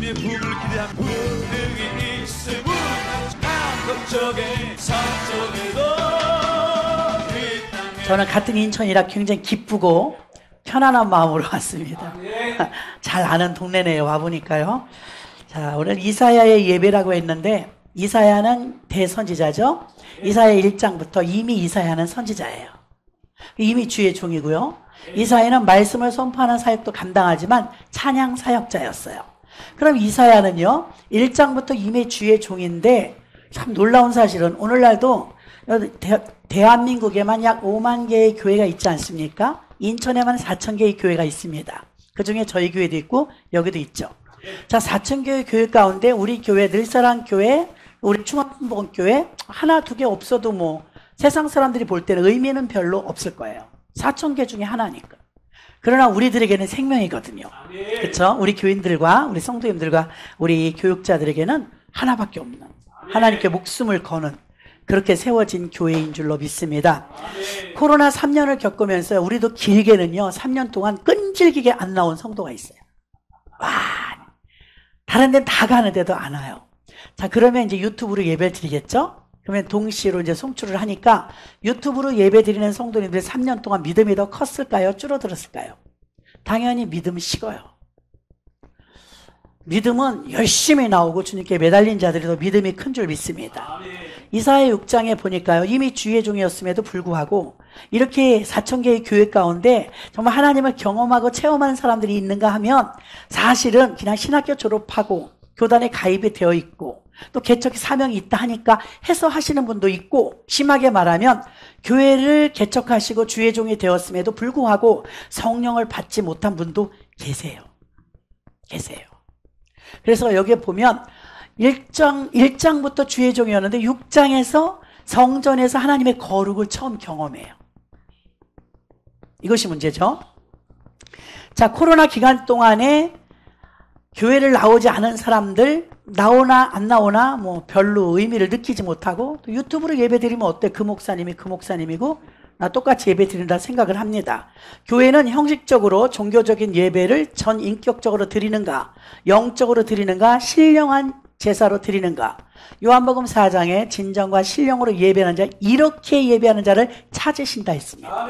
주님의 부흥을 기대한 부흥이 있음은 남동쪽에 서쪽에도. 저는 같은 인천이라 굉장히 기쁘고 편안한 마음으로 왔습니다. 잘 아는 동네네요. 와보니까요. 자, 오늘 이사야의 예배라고 했는데, 이사야는 대선지자죠. 이사야 1장부터 이미 이사야는 선지자예요. 이미 주의 종이고요. 이사야는 말씀을 선포하는 사역도 감당하지만 찬양 사역자였어요. 그럼 이사야는요, 1장부터 이미 주의 종인데, 참 놀라운 사실은 오늘날도 대한민국에만 약 5만 개의 교회가 있지 않습니까? 인천에만 4천 개의 교회가 있습니다. 그 중에 저희 교회도 있고 여기도 있죠. 자, 4천 개의 교회 가운데 우리 교회, 늘사랑 교회, 우리 충암복음교회 하나 두 개 없어도 뭐 세상 사람들이 볼 때는 의미는 별로 없을 거예요. 4천 개 중에 하나니까. 그러나 우리들에게는 생명이거든요. 그렇죠? 우리 교인들과 우리 성도님들과 우리 교육자들에게는 하나밖에 없는, 하나님께 목숨을 거는 그렇게 세워진 교회인 줄로 믿습니다. 코로나 3년을 겪으면서 우리도 길게는요 3년 동안 끈질기게 안 나온 성도가 있어요. 와, 다른 데는 다 가는데도 안 와요. 자, 그러면 이제 유튜브로 예배를 드리겠죠? 그러면 동시로 이제 송출을 하니까 유튜브로 예배 드리는 성도님들이 3년 동안 믿음이 더 컸을까요? 줄어들었을까요? 당연히 믿음은 식어요. 믿음은 열심히 나오고 주님께 매달린 자들이 더 믿음이 큰 줄 믿습니다. 이사야 6장에 보니까요, 이미 주의 종이었음에도 불구하고 이렇게 4천 개의 교회 가운데 정말 하나님을 경험하고 체험하는 사람들이 있는가 하면 사실은 그냥 신학교 졸업하고 교단에 가입이 되어 있고 또 개척 사명이 있다 하니까 해서 하시는 분도 있고, 심하게 말하면 교회를 개척하시고 주의 종이 되었음에도 불구하고 성령을 받지 못한 분도 계세요. 그래서 여기에 보면 1장부터 주의 종이었는데 6장에서 성전에서 하나님의 거룩을 처음 경험해요. 이것이 문제죠. 자, 코로나 기간 동안에 교회를 나오지 않은 사람들, 나오나 안 나오나 뭐 별로 의미를 느끼지 못하고, 또 유튜브로 예배 드리면 어때? 그 목사님이 그 목사님이고 나 똑같이 예배 드린다 생각을 합니다. 교회는 형식적으로 종교적인 예배를 전 인격적으로 드리는가, 영적으로 드리는가, 신령한 제사로 드리는가. 요한복음 4장에 진정과 신령으로 예배하는 자, 이렇게 예배하는 자를 찾으신다 했습니다.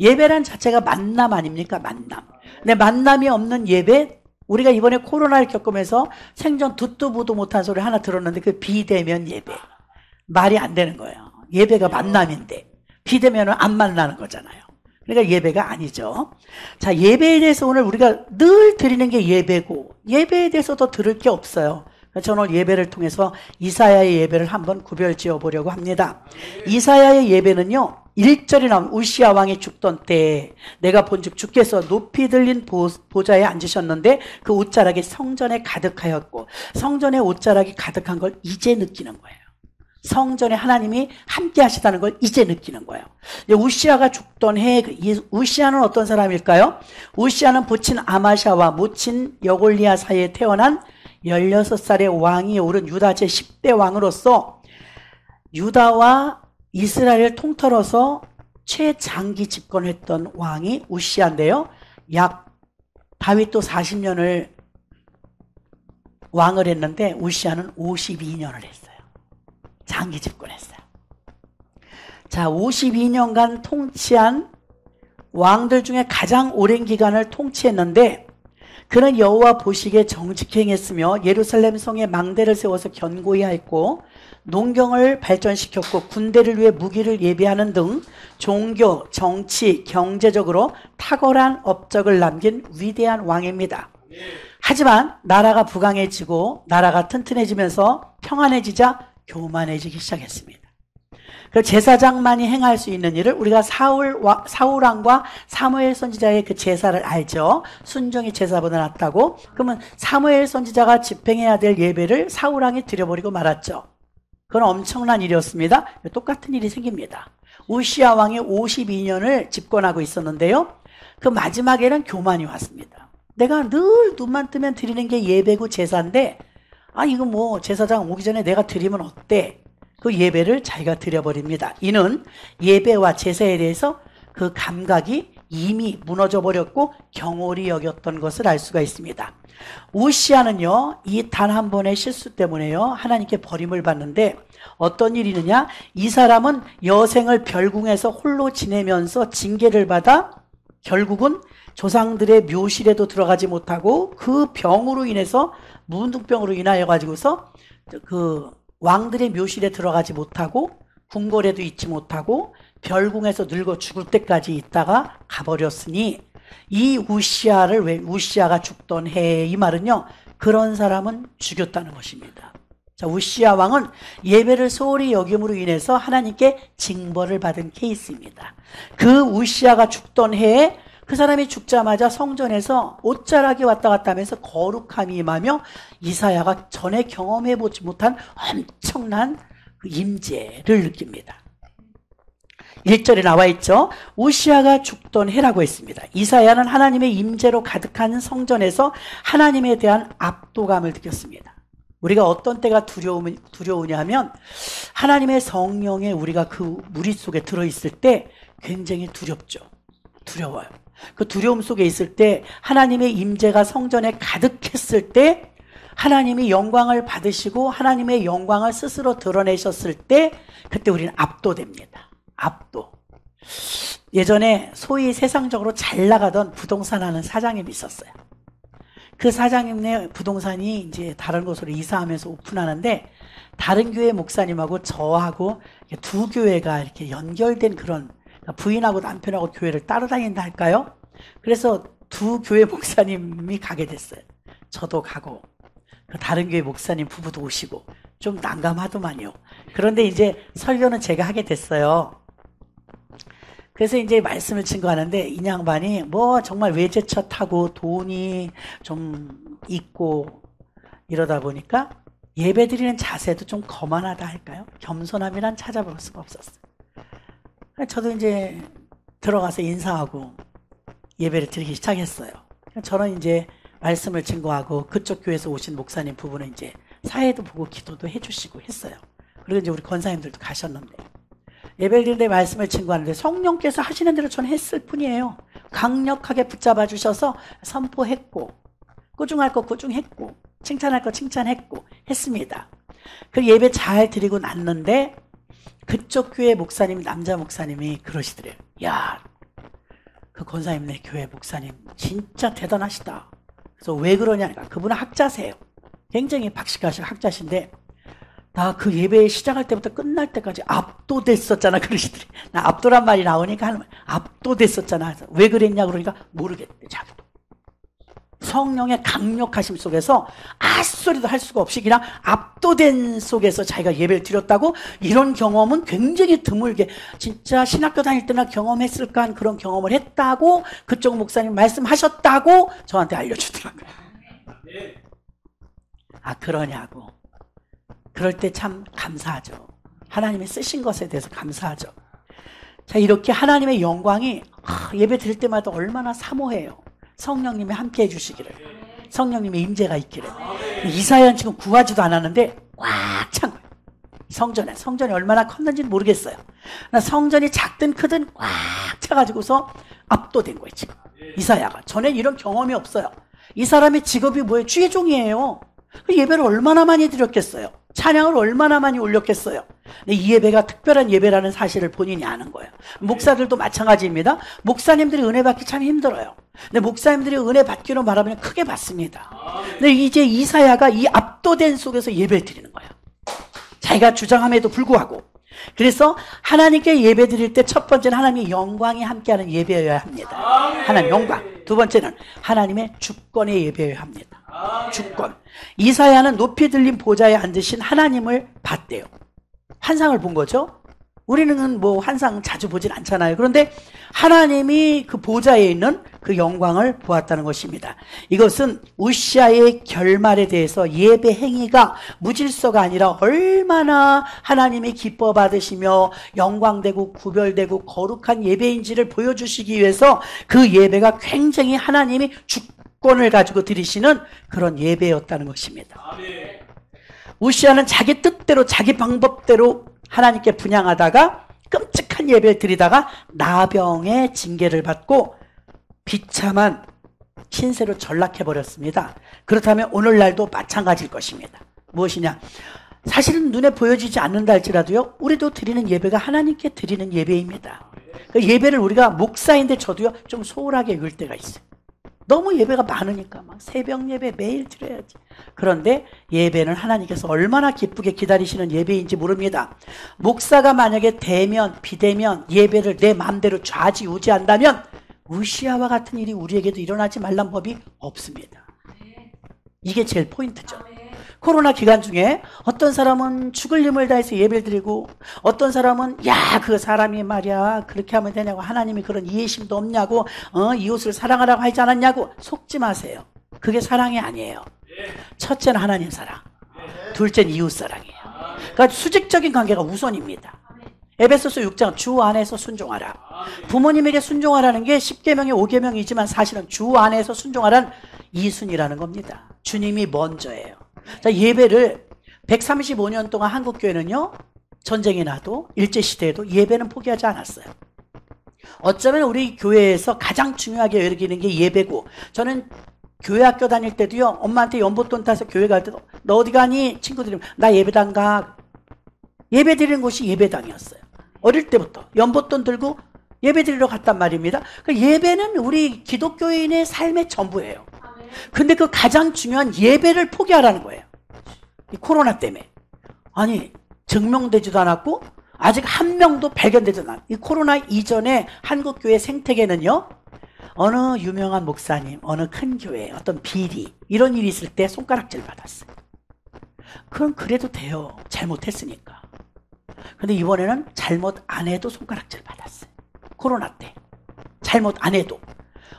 예배란 자체가 만남 아닙니까? 만남. 근데 만남이 없는 예배, 우리가 이번에 코로나를 겪으면서 생전 듣도 보도 못한 소리 하나 들었는데 그 비대면 예배. 말이 안 되는 거예요. 예배가 만남인데 비대면은 안 만나는 거잖아요. 그러니까 예배가 아니죠. 자, 예배에 대해서 오늘 우리가 늘 드리는 게 예배고, 예배에 대해서 더 들을 게 없어요. 저는 오늘 예배를 통해서 이사야의 예배를 한번 구별 지어 보려고 합니다. 이사야의 예배는요, 1절에 나온 우시야 왕이 죽던 때에 내가 본즉 주께서 높이 들린 보좌에 앉으셨는데 그 옷자락이 성전에 가득하였고, 성전에 옷자락이 가득한 걸 이제 느끼는 거예요. 성전에 하나님이 함께 하시다는 걸 이제 느끼는 거예요. 우시야가 죽던 해에, 우시야는 어떤 사람일까요? 우시야는 부친 아마샤와 모친 여골리아 사이에 태어난 16살의 왕이 오른 유다 제10대 왕으로서 유다와 이스라엘을 통틀어서 최장기 집권했던 왕이 우시야인데요, 약 다윗도 40년을 왕을 했는데 우시야는 52년을 했어요. 장기 집권했어요. 자, 52년간 통치한 왕들 중에 가장 오랜 기간을 통치했는데, 그는 여호와 보시기에 정직히 행했으며 예루살렘 성에 망대를 세워서 견고히 하였고 농경을 발전시켰고 군대를 위해 무기를 예비하는 등 종교, 정치, 경제적으로 탁월한 업적을 남긴 위대한 왕입니다. 하지만 나라가 부강해지고 나라가 튼튼해지면서 평안해지자 교만해지기 시작했습니다. 그 제사장만이 행할 수 있는 일을, 우리가 사울왕과 사무엘 선지자의 그 제사를 알죠. 순종이 제사보다 낫다고. 그러면 사무엘 선지자가 집행해야 될 예배를 사울왕이 드려버리고 말았죠. 그건 엄청난 일이었습니다. 똑같은 일이 생깁니다. 우시야 왕이 52년을 집권하고 있었는데요, 그 마지막에는 교만이 왔습니다. 내가 늘 눈만 뜨면 드리는 게 예배고 제사인데, 이거 뭐 제사장 오기 전에 내가 드리면 어때? 그 예배를 자기가 드려버립니다. 이는 예배와 제사에 대해서 그 감각이 이미 무너져 버렸고 경홀히 여겼던 것을 알 수가 있습니다. 우시아는요, 이 단 한 번의 실수 때문에요, 하나님께 버림을 받는데 어떤 일이 있느냐? 이 사람은 여생을 별궁에서 홀로 지내면서 징계를 받아 결국은 조상들의 묘실에도 들어가지 못하고 그 병으로 인해서 문둥병으로 인하여 가지고서 그 왕들의 묘실에 들어가지 못하고 궁궐에도 있지 못하고 별궁에서 늙어 죽을 때까지 있다가 가버렸으니 이 우시아가 죽던 해, 이 말은요, 그런 사람은 죽였다는 것입니다. 자, 우시아 왕은 예배를 소홀히 여김으로 인해서 하나님께 징벌을 받은 케이스입니다. 그 우시아가 죽던 해에 그 사람이 죽자마자 성전에서 옷자락이 왔다 갔다 하면서 거룩함이 임하며 이사야가 전에 경험해보지 못한 엄청난 그 임재를 느낍니다. 1절에 나와 있죠. 우시아가 죽던 해라고 했습니다. 이사야는 하나님의 임재로 가득한 성전에서 하나님에 대한 압도감을 느꼈습니다. 우리가 어떤 때가 두려우냐 하면 하나님의 성령에 우리가 그 무리 속에 들어있을 때 굉장히 두렵죠. 두려워요. 그 두려움 속에 있을 때 하나님의 임재가 성전에 가득했을 때 하나님이 영광을 받으시고 하나님의 영광을 스스로 드러내셨을 때 그때 우리는 압도됩니다. 압도. 예전에 소위 세상적으로 잘 나가던 부동산 하는 사장님이 있었어요. 그 사장님네 부동산이 이제 다른 곳으로 이사하면서 오픈하는데 다른 교회 목사님하고 저하고 두 교회가 이렇게 연결된 그런, 부인하고 남편하고 교회를 따로 다닌다 할까요? 그래서 두 교회 목사님이 가게 됐어요. 저도 가고 그 다른 교회 목사님 부부도 오시고 좀 난감하더만요. 그런데 이제 설교는 제가 하게 됐어요. 그래서 이제 말씀을 증거하는데 이 양반이 뭐 정말 외제차 타고 돈이 좀 있고 이러다 보니까 예배드리는 자세도 좀 거만하다 할까요? 겸손함이란 찾아볼 수가 없었어요. 저도 이제 들어가서 인사하고 예배를 드리기 시작했어요. 저는 이제 말씀을 증거하고 그쪽 교회에서 오신 목사님 부부는 이제 사회도 보고 기도도 해주시고 했어요. 그리고 이제 우리 권사님들도 가셨는데 예배를 드리는데 말씀을 증거하는데 성령께서 하시는 대로 저는 했을 뿐이에요. 강력하게 붙잡아 주셔서 선포했고 꾸중할 거 꾸중했고 칭찬할 거 칭찬했고 했습니다. 그 예배 잘 드리고 났는데 그쪽 교회 목사님, 남자 목사님이 그러시더래요. 야, 그 권사님네 교회 목사님 진짜 대단하시다. 그래서 왜 그러냐니까 그분은 학자세요. 굉장히 박식하신 학자신데 나 그 예배 시작할 때부터 끝날 때까지 압도됐었잖아 그러시더래. 나 압도란 말이 나오니까 하는 말, 압도됐었잖아. 왜 그랬냐 그러니까 모르겠대 자기도. 성령의 강력하심 속에서 아소리도 할 수가 없이 그냥 압도된 속에서 자기가 예배를 드렸다고, 이런 경험은 굉장히 드물게 진짜 신학교 다닐 때나 경험했을까 한 그런 경험을 했다고 그쪽 목사님 말씀하셨다고 저한테 알려주더라고요. 아, 그러냐고. 그럴 때 참 감사하죠. 하나님이 쓰신 것에 대해서 감사하죠. 자, 이렇게 하나님의 영광이 예배 드릴 때마다 얼마나 사모해요. 성령님이 함께 해주시기를, 성령님의 임재가 있기를. 이사야는 지금 구하지도 않았는데 꽉 찬 거예요. 성전이 얼마나 컸는지는 모르겠어요. 성전이 작든 크든 꽉 차가지고서 압도된 거예요 지금 이사야가. 전엔 이런 경험이 없어요. 이 사람의 직업이 뭐예요? 주의종이에요. 예배를 얼마나 많이 드렸겠어요. 찬양을 얼마나 많이 올렸겠어요. 근데 이 예배가 특별한 예배라는 사실을 본인이 아는 거예요. 목사들도 마찬가지입니다. 목사님들이 은혜 받기 참 힘들어요. 근데 목사님들이 은혜 받기로 말하면 크게 받습니다. 근데 이제 이사야가 이 압도된 속에서 예배를 드리는 거예요. 자기가 주장함에도 불구하고. 그래서 하나님께 예배 드릴 때 첫 번째는 하나님의 영광이 함께하는 예배여야 합니다. 하나님 영광. 두 번째는 하나님의 주권의 예배여야 합니다. 주권. 이사야는 높이 들린 보좌에 앉으신 하나님을 봤대요. 환상을 본 거죠. 우리는 뭐 환상 자주 보진 않잖아요. 그런데 하나님이 그 보좌에 있는 그 영광을 보았다는 것입니다. 이것은 우시아의 결말에 대해서 예배 행위가 무질서가 아니라 얼마나 하나님이 기뻐 받으시며 영광되고 구별되고 거룩한 예배인지를 보여주시기 위해서 그 예배가 굉장히 하나님이 주권을 가지고 드리시는 그런 예배였다는 것입니다. 우시아는 자기 뜻대로 자기 방법대로 하나님께 분향하다가 끔찍한 예배를 드리다가 나병의 징계를 받고 비참한 신세로 전락해버렸습니다. 그렇다면 오늘날도 마찬가지일 것입니다. 무엇이냐? 사실은 눈에 보여지지 않는다 할지라도요, 우리도 드리는 예배가 하나님께 드리는 예배입니다. 그 예배를 우리가 목사인데 저도요 좀 소홀하게 여길 때가 있어요. 너무 예배가 많으니까 막 새벽 예배 매일 드려야지. 그런데 예배는 하나님께서 얼마나 기쁘게 기다리시는 예배인지 모릅니다. 목사가 만약에 대면 비대면 예배를 내 마음대로 좌지우지한다면 우시아와 같은 일이 우리에게도 일어나지 말란 법이 없습니다. 이게 제일 포인트죠. 코로나 기간 중에 어떤 사람은 죽을 힘을 다해서 예배를 드리고, 어떤 사람은 야, 그 사람이 말이야 그렇게 하면 되냐고, 하나님이 그런 이해심도 없냐고, 이웃을 사랑하라고 하지 않았냐고. 속지 마세요. 그게 사랑이 아니에요. 첫째는 하나님 사랑, 둘째는 이웃 사랑이에요. 그러니까 수직적인 관계가 우선입니다. 에베소서 6장 주 안에서 순종하라. 부모님에게 순종하라는 게 10계명의 5계명이지만 사실은 주 안에서 순종하라는 이순이라는 겁니다. 주님이 먼저예요. 자, 예배를 135년 동안 한국교회는요, 전쟁이 나도 일제시대에도 예배는 포기하지 않았어요. 어쩌면 우리 교회에서 가장 중요하게 여기는 게 예배고, 저는 교회 학교 다닐 때도요, 엄마한테 연봉돈 타서 교회 갈 때도 너 어디 가니? 친구들이 나 예배당 가. 예배 드리는 곳이 예배당이었어요. 어릴 때부터 연봉돈 들고 예배 드리러 갔단 말입니다. 예배는 우리 기독교인의 삶의 전부예요. 근데 그 가장 중요한 예배를 포기하라는 거예요. 이 코로나 때문에. 아니, 증명되지도 않았고 아직 한 명도 발견되지도 않았고, 이 코로나 이전에 한국교회 생태계는요, 어느 유명한 목사님, 어느 큰 교회, 어떤 비리 이런 일이 있을 때 손가락질 받았어요. 그럼 그래도 돼요. 잘못했으니까. 근데 이번에는 잘못 안 해도 손가락질 받았어요. 코로나 때. 잘못 안 해도.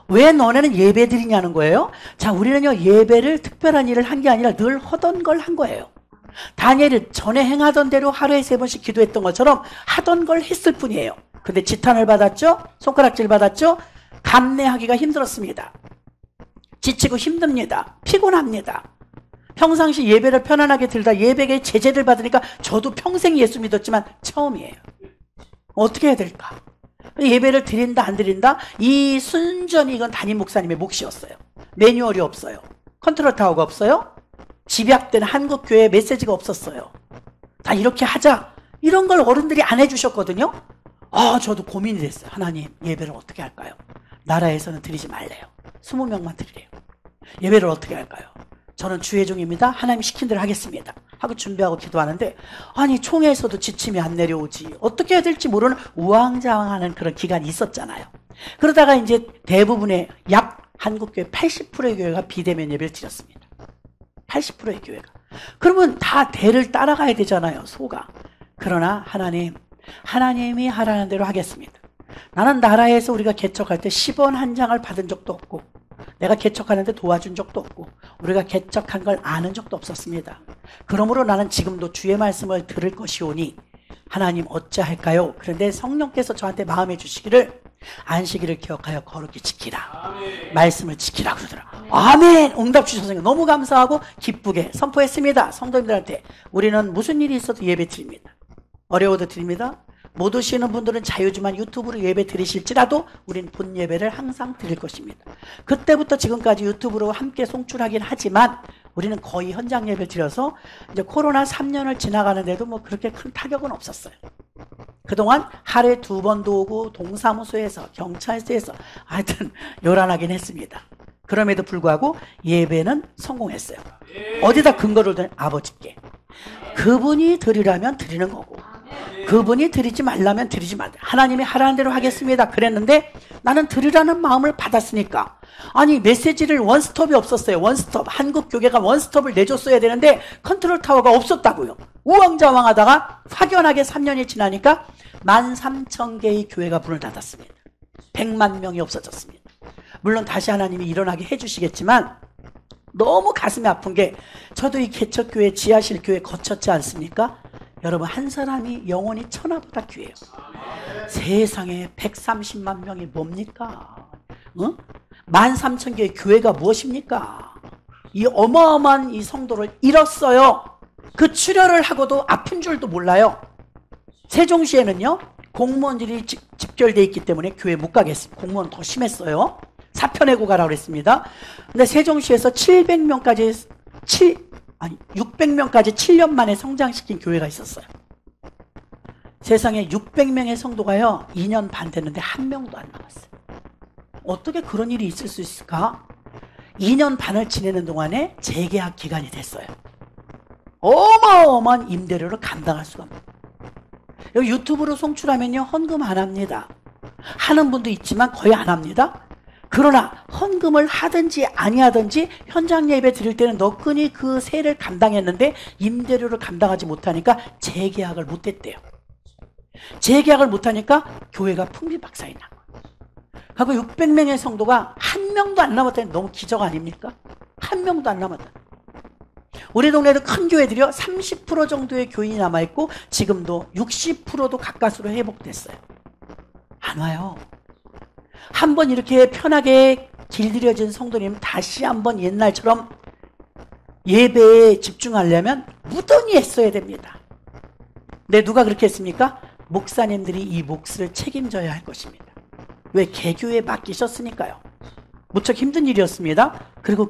왜 너네는 예배 드리냐는 거예요. 자, 우리는요, 예배를 특별한 일을 한 게 아니라 늘 하던 걸 한 거예요. 다니엘이 전에 행하던 대로 하루에 3번씩 기도했던 것처럼 하던 걸 했을 뿐이에요. 근데 지탄을 받았죠? 손가락질 받았죠? 감내하기가 힘들었습니다. 지치고 힘듭니다. 피곤합니다. 평상시 예배를 편안하게 들다 예배에 제재를 받으니까 저도 평생 예수 믿었지만 처음이에요. 어떻게 해야 될까? 예배를 드린다 안 드린다? 이 순전히 이건 담임 목사님의 몫이었어요. 매뉴얼이 없어요. 컨트롤 타워가 없어요. 집약된 한국교회 메시지가 없었어요. 다 이렇게 하자. 이런 걸 어른들이 안 해주셨거든요. 저도 고민이 됐어요. 하나님, 예배를 어떻게 할까요? 나라에서는 드리지 말래요. 20명만 드리래요. 예배를 어떻게 할까요? 저는 주의종입니다. 하나님 시킨 대로 하겠습니다. 하고 준비하고 기도하는데, 아니 총회에서도 지침이 안 내려오지, 어떻게 해야 될지 모르는 우왕좌왕하는 그런 기간이 있었잖아요. 그러다가 이제 대부분의 약 한국교회 80%의 교회가 비대면 예배를 드렸습니다. 80%의 교회가. 그러면 다 대를 따라가야 되잖아요, 소가. 그러나 하나님이 하라는 대로 하겠습니다. 나는 나라에서 우리가 개척할 때 10원 한 장을 받은 적도 없고, 내가 개척하는데 도와준 적도 없고, 우리가 개척한 걸 아는 적도 없었습니다. 그러므로 나는 지금도 주의 말씀을 들을 것이오니 하나님 어찌할까요? 그런데 성령께서 저한테 마음해 주시기를 안식일을 기억하여 거룩히 지키라. 아멘. 말씀을 지키라 그러더라고요. 아멘! 응답 주셔서 너무 감사하고 기쁘게 선포했습니다. 성도님들한테 우리는 무슨 일이 있어도 예배 드립니다. 어려워도 드립니다. 못 오시는 분들은 자유지만 유튜브로 예배 드리실지라도 우린 본 예배를 항상 드릴 것입니다. 그때부터 지금까지 유튜브로 함께 송출하긴 하지만 우리는 거의 현장 예배를 드려서 이제 코로나 3년을 지나가는데도 뭐 그렇게 큰 타격은 없었어요. 그동안 하루에 2번도 오고 동사무소에서 경찰서에서 하여튼 요란하긴 했습니다. 그럼에도 불구하고 예배는 성공했어요. 어디다 근거를 둔? 아버지께. 그분이 드리라면 드리는 거고, 그분이 드리지 말라면 드리지 말라. 하나님이 하라는 대로 하겠습니다. 그랬는데 나는 드리라는 마음을 받았으니까, 아니 메시지를 원스톱이 없었어요. 원스톱. 한국 교계가 원스톱을 내줬어야 되는데 컨트롤 타워가 없었다고요. 우왕좌왕하다가 확연하게 3년이 지나니까 13,000개의 교회가 문을 닫았습니다. 100만 명이 없어졌습니다. 물론 다시 하나님이 일어나게 해주시겠지만 너무 가슴이 아픈 게, 저도 이 개척교회 지하실 교회 거쳤지 않습니까? 여러분, 한 사람이 영혼이 천하보다 귀해요. 세상에 130만 명이 뭡니까? 13,000개의 교회가 무엇입니까? 이 어마어마한 이 성도를 잃었어요. 그 출혈을 하고도 아픈 줄도 몰라요. 세종시에는요, 공무원들이 집결돼 있기 때문에 교회 못 가겠습니다. 공무원 더 심했어요. 사표내고 가라고 그랬습니다. 근데 세종시에서 600명까지 7년 만에 성장시킨 교회가 있었어요. 세상에 600명의 성도가요 2년 반 됐는데 한 명도 안 남았어요. 어떻게 그런 일이 있을 수 있을까? 2년 반을 지내는 동안에 재계약 기간이 됐어요. 어마어마한 임대료를 감당할 수가 없어요. 여기 유튜브로 송출하면요 헌금 안 합니다. 하는 분도 있지만 거의 안 합니다. 그러나 헌금을 하든지 아니하든지 현장 예배 드릴 때는 너끈히 그 세를 감당했는데 임대료를 감당하지 못하니까 재계약을 못했대요. 재계약을 못하니까 교회가 풍비박산이 난 거예요. 그리고 600명의 성도가 한 명도 안 남았다니 너무 기적 아닙니까? 한 명도 안 남았다. 우리 동네도 큰 교회들이요 30% 정도의 교인이 남아있고 지금도 60%도 가까스로 회복됐어요. 안 와요. 한번 이렇게 편하게 길들여진 성도님 다시 한번 옛날처럼 예배에 집중하려면 무던히 애써야 됩니다. 근데 누가 그렇게 했습니까? 목사님들이 이 몫을 책임져야 할 것입니다. 왜? 개교에 맡기셨으니까요. 무척 힘든 일이었습니다. 그리고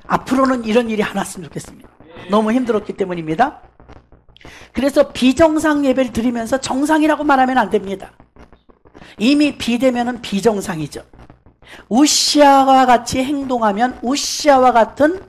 앞으로는 이런 일이 안 왔으면 좋겠습니다. 너무 힘들었기 때문입니다. 그래서 비정상 예배를 드리면서 정상이라고 말하면 안 됩니다. 이미 비대면은 비정상이죠. 우시아와 같이 행동하면 우시아와 같은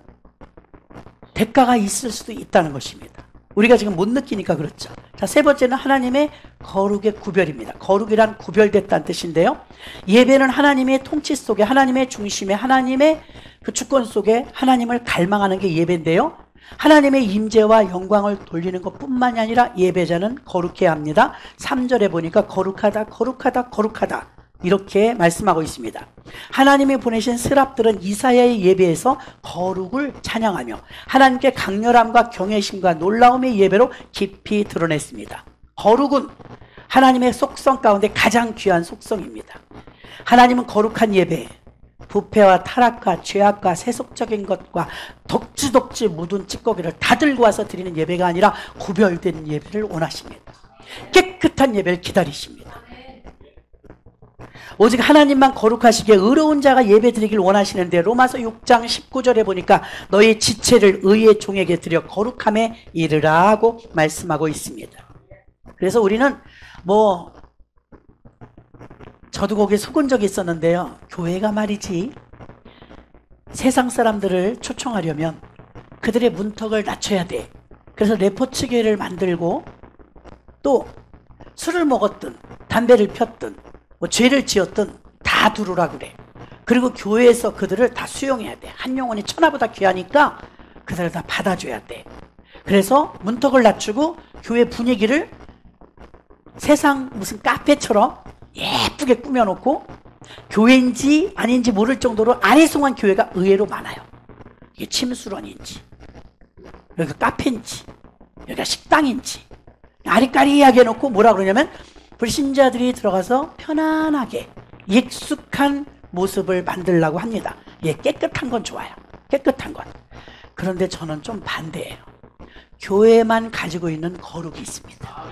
대가가 있을 수도 있다는 것입니다. 우리가 지금 못 느끼니까 그렇죠. 자, 세 번째는 하나님의 거룩의 구별입니다. 거룩이란 구별됐다는 뜻인데요. 예배는 하나님의 통치 속에, 하나님의 중심에, 하나님의 그 주권 속에 하나님을 갈망하는 게 예배인데요. 하나님의 임재와 영광을 돌리는 것뿐만이 아니라 예배자는 거룩해야 합니다. 3절에 보니까 거룩하다, 거룩하다, 거룩하다 이렇게 말씀하고 있습니다. 하나님이 보내신 스랍들은 이사야의 예배에서 거룩을 찬양하며 하나님께 강렬함과 경외심과 놀라움의 예배로 깊이 드러냈습니다. 거룩은 하나님의 속성 가운데 가장 귀한 속성입니다. 하나님은 거룩한 예배, 부패와 타락과 죄악과 세속적인 것과 덕지덕지 묻은 찌꺼기를 다 들고 와서 드리는 예배가 아니라 구별된 예배를 원하십니다. 깨끗한 예배를 기다리십니다. 오직 하나님만 거룩하시기에 의로운 자가 예배 드리길 원하시는데 로마서 6장 19절에 보니까 너희 지체를 의의 종에게 드려 거룩함에 이르라 하고 말씀하고 있습니다. 그래서 우리는 저도 거기에 속은 적이 있었는데요. 교회가 말이지 세상 사람들을 초청하려면 그들의 문턱을 낮춰야 돼. 그래서 레포츠 교회를 만들고 또 술을 먹었든 담배를 폈든 죄를 지었든 다 두르라 그래. 그리고 교회에서 그들을 다 수용해야 돼. 한 영혼이 천하보다 귀하니까 그들을 다 받아줘야 돼. 그래서 문턱을 낮추고 교회 분위기를 세상 무슨 카페처럼 예쁘게 꾸며놓고 교회인지 아닌지 모를 정도로 아리송한 교회가 의외로 많아요. 이게 침수론인지 여기가 카페인지 여기가 식당인지 아리까리하게 해놓고 뭐라 그러냐면 불신자들이 들어가서 편안하게 익숙한 모습을 만들려고 합니다. 깨끗한 건 좋아요. 깨끗한 건. 그런데 저는 좀 반대예요. 교회만 가지고 있는 거룩이 있습니다.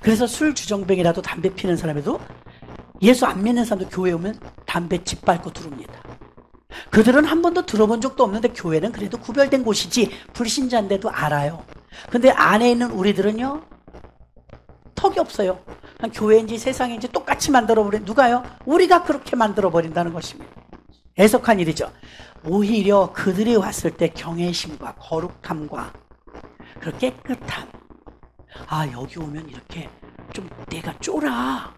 그래서 술 주정뱅이라도 담배 피는 사람에도 예수 안 믿는 사람도 교회 오면 담배 집 밟고 들어옵니다. 그들은 한 번도 들어본 적도 없는데 교회는 그래도 구별된 곳이지 불신자인데도 알아요. 근데 안에 있는 우리들은요 턱이 없어요. 교회인지 세상인지 똑같이 만들어버린 누가요? 우리가 그렇게 만들어버린다는 것입니다. 애석한 일이죠. 오히려 그들이 왔을 때 경외심과 거룩함과 그 깨끗함, 여기 오면 이렇게 좀 내가 쫄아,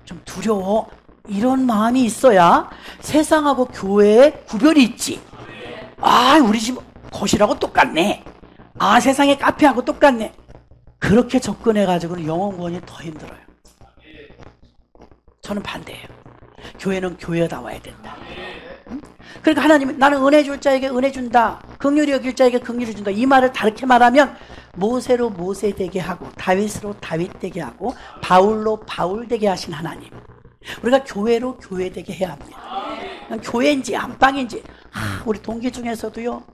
좀 두려워, 이런 마음이 있어야 세상하고 교회에 구별이 있지. 우리 집 거실하고 똑같네. 세상의 카페하고 똑같네. 그렇게 접근해가지고는 영혼 구원이 더 힘들어요. 저는 반대예요. 교회는 교회다워야 된다. 그러니까 하나님은 나는 은혜 줄 자에게 은혜 준다, 긍휼히 여길 자에게 긍휼히 준다, 이 말을 다르게 말하면 모세로 모세 되게 하고 다윗으로 다윗 되게 하고 바울로 바울 되게 하신 하나님, 우리가 교회로 교회 되게 해야 합니다. 교회인지 안방인지 우리 동기 중에서도요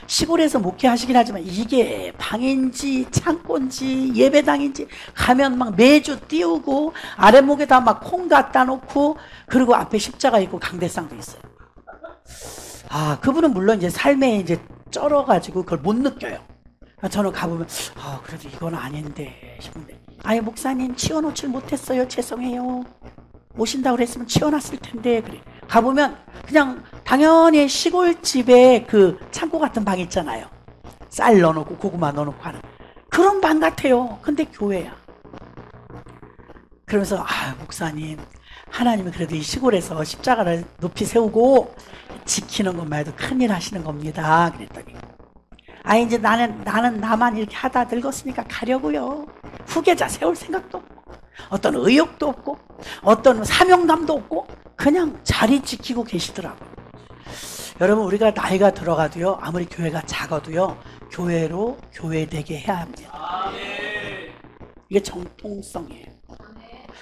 시골에서 목회하시긴 하지만 이게 방인지 창고인지 예배당인지 가면 막 매주 띄우고 아랫목에다 막 콩 갖다 놓고 그리고 앞에 십자가 있고 강대상도 있어요. 아, 그분은 물론 이제 삶에 이제 쩔어가지고 그걸 못 느껴요. 저는 가보면 그래도 이건 아닌데 싶은데, 아예 목사님 치워놓질 못했어요. 죄송해요. 오신다고 그랬으면 치워놨을 텐데. 그래. 가보면 그냥 당연히 시골집에 그 창고 같은 방 있잖아요. 쌀 넣어놓고 고구마 넣어놓고 하는 그런 방 같아요. 근데 교회야. 그러면서 목사님, 하나님은 그래도 이 시골에서 십자가를 높이 세우고 지키는 것만 해도 큰일 하시는 겁니다. 그랬더니 이제 나는 나만 이렇게 하다 늙었으니까 가려고요. 후계자 세울 생각도 없고 어떤 의욕도 없고 어떤 사명감도 없고 그냥 자리 지키고 계시더라고요. 여러분, 우리가 나이가 들어가도요, 아무리 교회가 작아도요, 교회로 교회되게 해야 합니다. 이게 정통성이에요.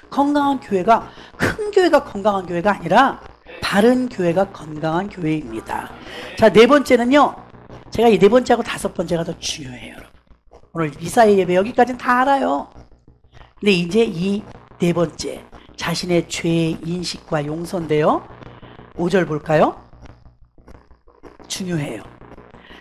건강한 교회가, 큰 교회가 건강한 교회가 아니라 바른 교회가 건강한 교회입니다. 자, 네 번째는요, 제가 이 네 번째하고 다섯 번째가 더 중요해요, 여러분. 오늘 이사야 예배 여기까지는 다 알아요. 근데 이제 이 네 번째, 자신의 죄의 인식과 용서인데요. 5절 볼까요? 중요해요.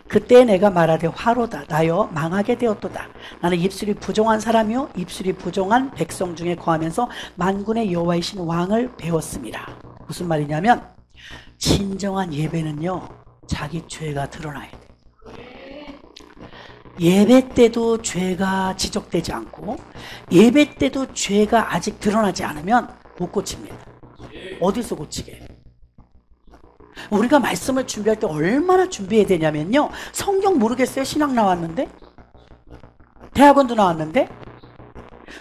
그때 내가 말하되 화로다 나여 망하게 되었도다. 나는 입술이 부정한 사람이요 입술이 부정한 백성 중에 거하면서 만군의 여호와이신 왕을 배웠습니다. 무슨 말이냐면, 진정한 예배는요, 자기 죄가 드러나야 돼. 예배 때도 죄가 지적되지 않고 예배 때도 죄가 아직 드러나지 않으면 못 고칩니다. 어디서 고치게? 우리가 말씀을 준비할 때 얼마나 준비해야 되냐면요, 성경 모르겠어요? 신학 나왔는데? 대학원도 나왔는데?